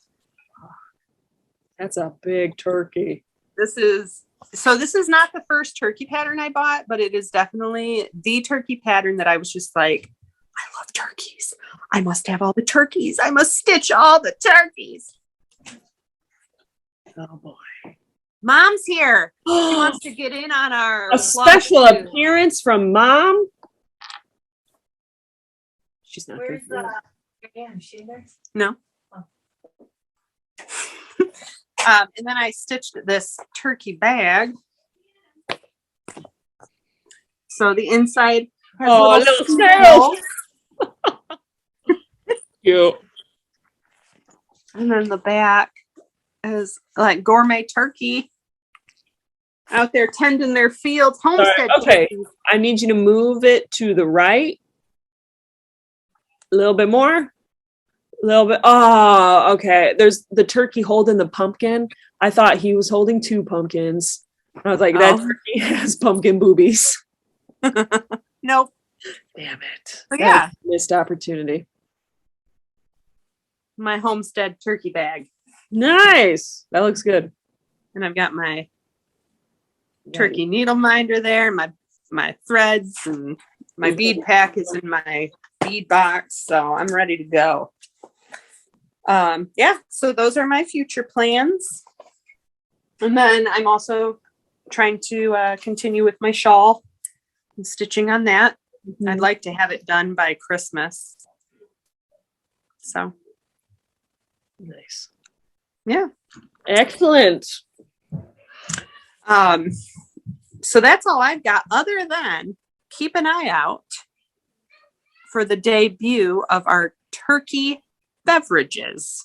That's a big turkey. This is not the first turkey pattern I bought, but it is definitely the turkey pattern that I was just like, I love turkeys. I must have all the turkeys. I must stitch all the turkeys. Oh boy. Mom's here. She wants to get in on our special appearance from Mom. She's not Where's good. Is she there? No. And then I stitched this turkey bag. So the inside has little snails. Cute. And then the back is like gourmet turkey. out there tending their fields, homestead. Okay. turkeys. I need you to move it to the right. A little bit more. A little bit. Oh, okay. There's the turkey holding the pumpkin. I thought he was holding two pumpkins. I was like, that turkey has pumpkin boobies. Nope. Damn it. But yeah. That's a missed opportunity. My homestead turkey bag. Nice. That looks good. And I've got my turkey needle minder there, my threads, and my bead pack is in my bead box, so I'm ready to go. Yeah, so those are my future plans. And then I'm also trying to continue with my shawl and stitching on that. Mm-hmm. I'd like to have it done by Christmas. So Nice. yeah. Excellent. So that's all I've got, other than keep an eye out for the debut of our turkey beverages.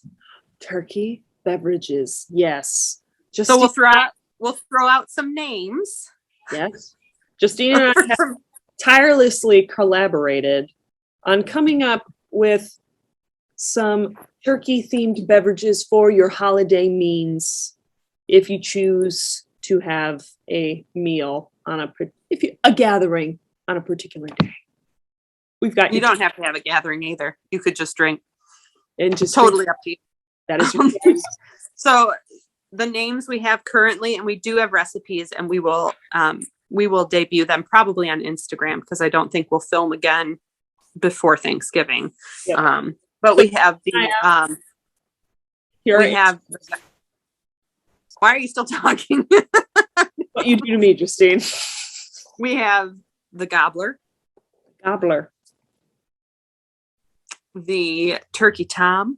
Turkey beverages. Yes. So we'll throw out some names. Yes. Justine and I have tirelessly collaborated on coming up with some turkey-themed beverages for your holiday means if you choose to have a meal on a gathering on a particular day. We've got You don't have to have a gathering either. You could just drink. and just Totally up to you. that is your choice. So the names we have currently, and we do have recipes, and we will debut them probably on Instagram, because I don't think we'll film again before Thanksgiving. Yep. But we have the Here we have. Why are you still talking? what you do to me, Justine. We have the gobbler, Gobbler. the turkey tom,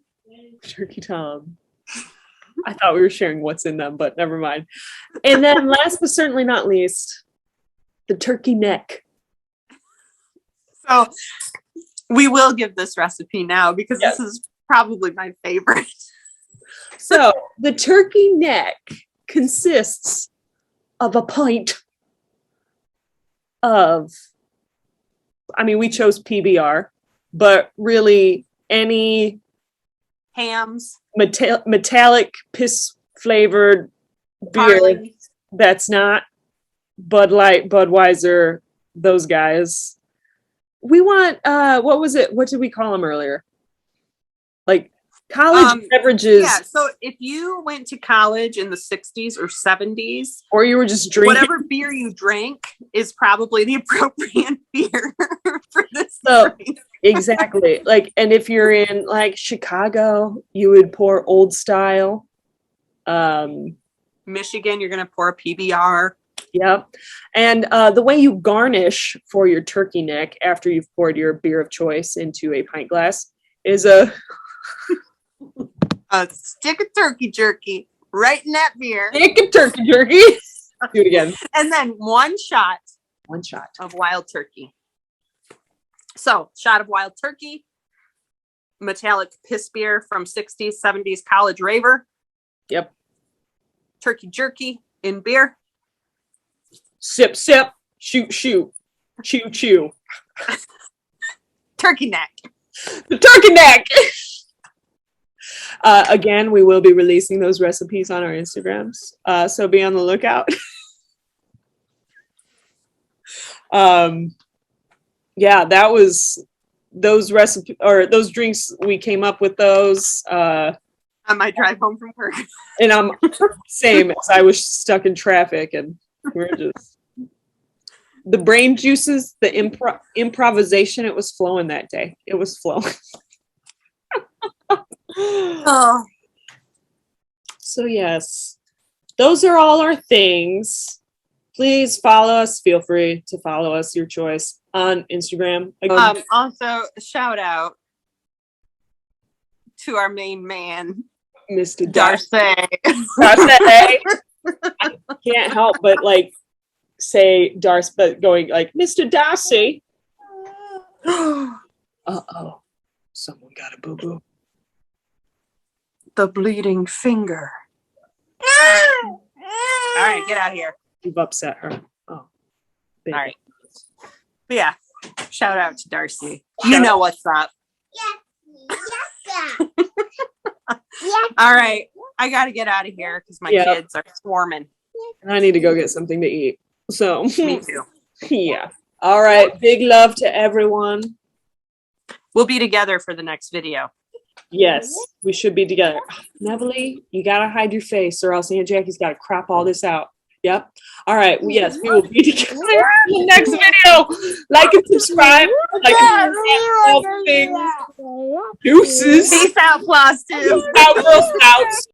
Turkey Tom. I thought we were sharing what's in them, but never mind. And then last but certainly not least, the turkey neck. So we will give this recipe now, because Yes. this is probably my favorite. So the turkey neck consists of a pint of, we chose PBR, but really any Hams, metallic piss flavored beer barley, that's not Bud Light, Budweiser, those guys. We want what was it? What did we call them earlier? Like college beverages. Yeah, so if you went to college in the 60s or 70s, or you were just drinking whatever beer you drank is probably the appropriate beer for this. So drink. exactly. Like, and if you're in like Chicago, you would pour old style. Michigan, you're going to pour a PBR. Yep. And the way you garnish for your turkey neck after you've poured your beer of choice into a pint glass is a stick of turkey jerky right in that beer. stick of turkey jerky. Do it again. And then one shot of wild turkey. So, shot of wild turkey, metallic piss beer from 60s, 70s college raver. Yep. Turkey jerky in beer. Sip, sip, shoot, shoot, chew, chew. Turkey neck. The turkey neck. Again, we will be releasing those recipes on our Instagrams, so be on the lookout. Yeah, that was those recipes or those drinks. We came up with those On my drive home from work. and I'm same as I was stuck in traffic, and we're just the brain juices, the improvisation. It was flowing that day. It was flowing. Oh. So yes, those are all our things. Please follow us. Feel free to follow us, your choice, on Instagram. Again, Also, shout out to our main man, Mr. Darcy. Darcy. I can't help but like say Darcy, but going like Mr. Darcy. Uh-oh. Someone got a boo-boo. The bleeding finger. All right, get out of here. You've upset her. Oh. All baby. right. But yeah, shout out to Darcy. You know what's up. All right. I got to get out of here because my kids are swarming. And I need to go get something to eat. So, Me too. yeah. All right. Big love to everyone. We'll be together for the next video. Yes, we should be together. Neville, you got to hide your face or else Aunt Jackie's got to crop all this out. Yep. All right. Well, yes, we will be together in the next video. Like and subscribe. Like and subscribe. All the things. Deuces. Peace out, Flosstube. Out, Girl Scouts.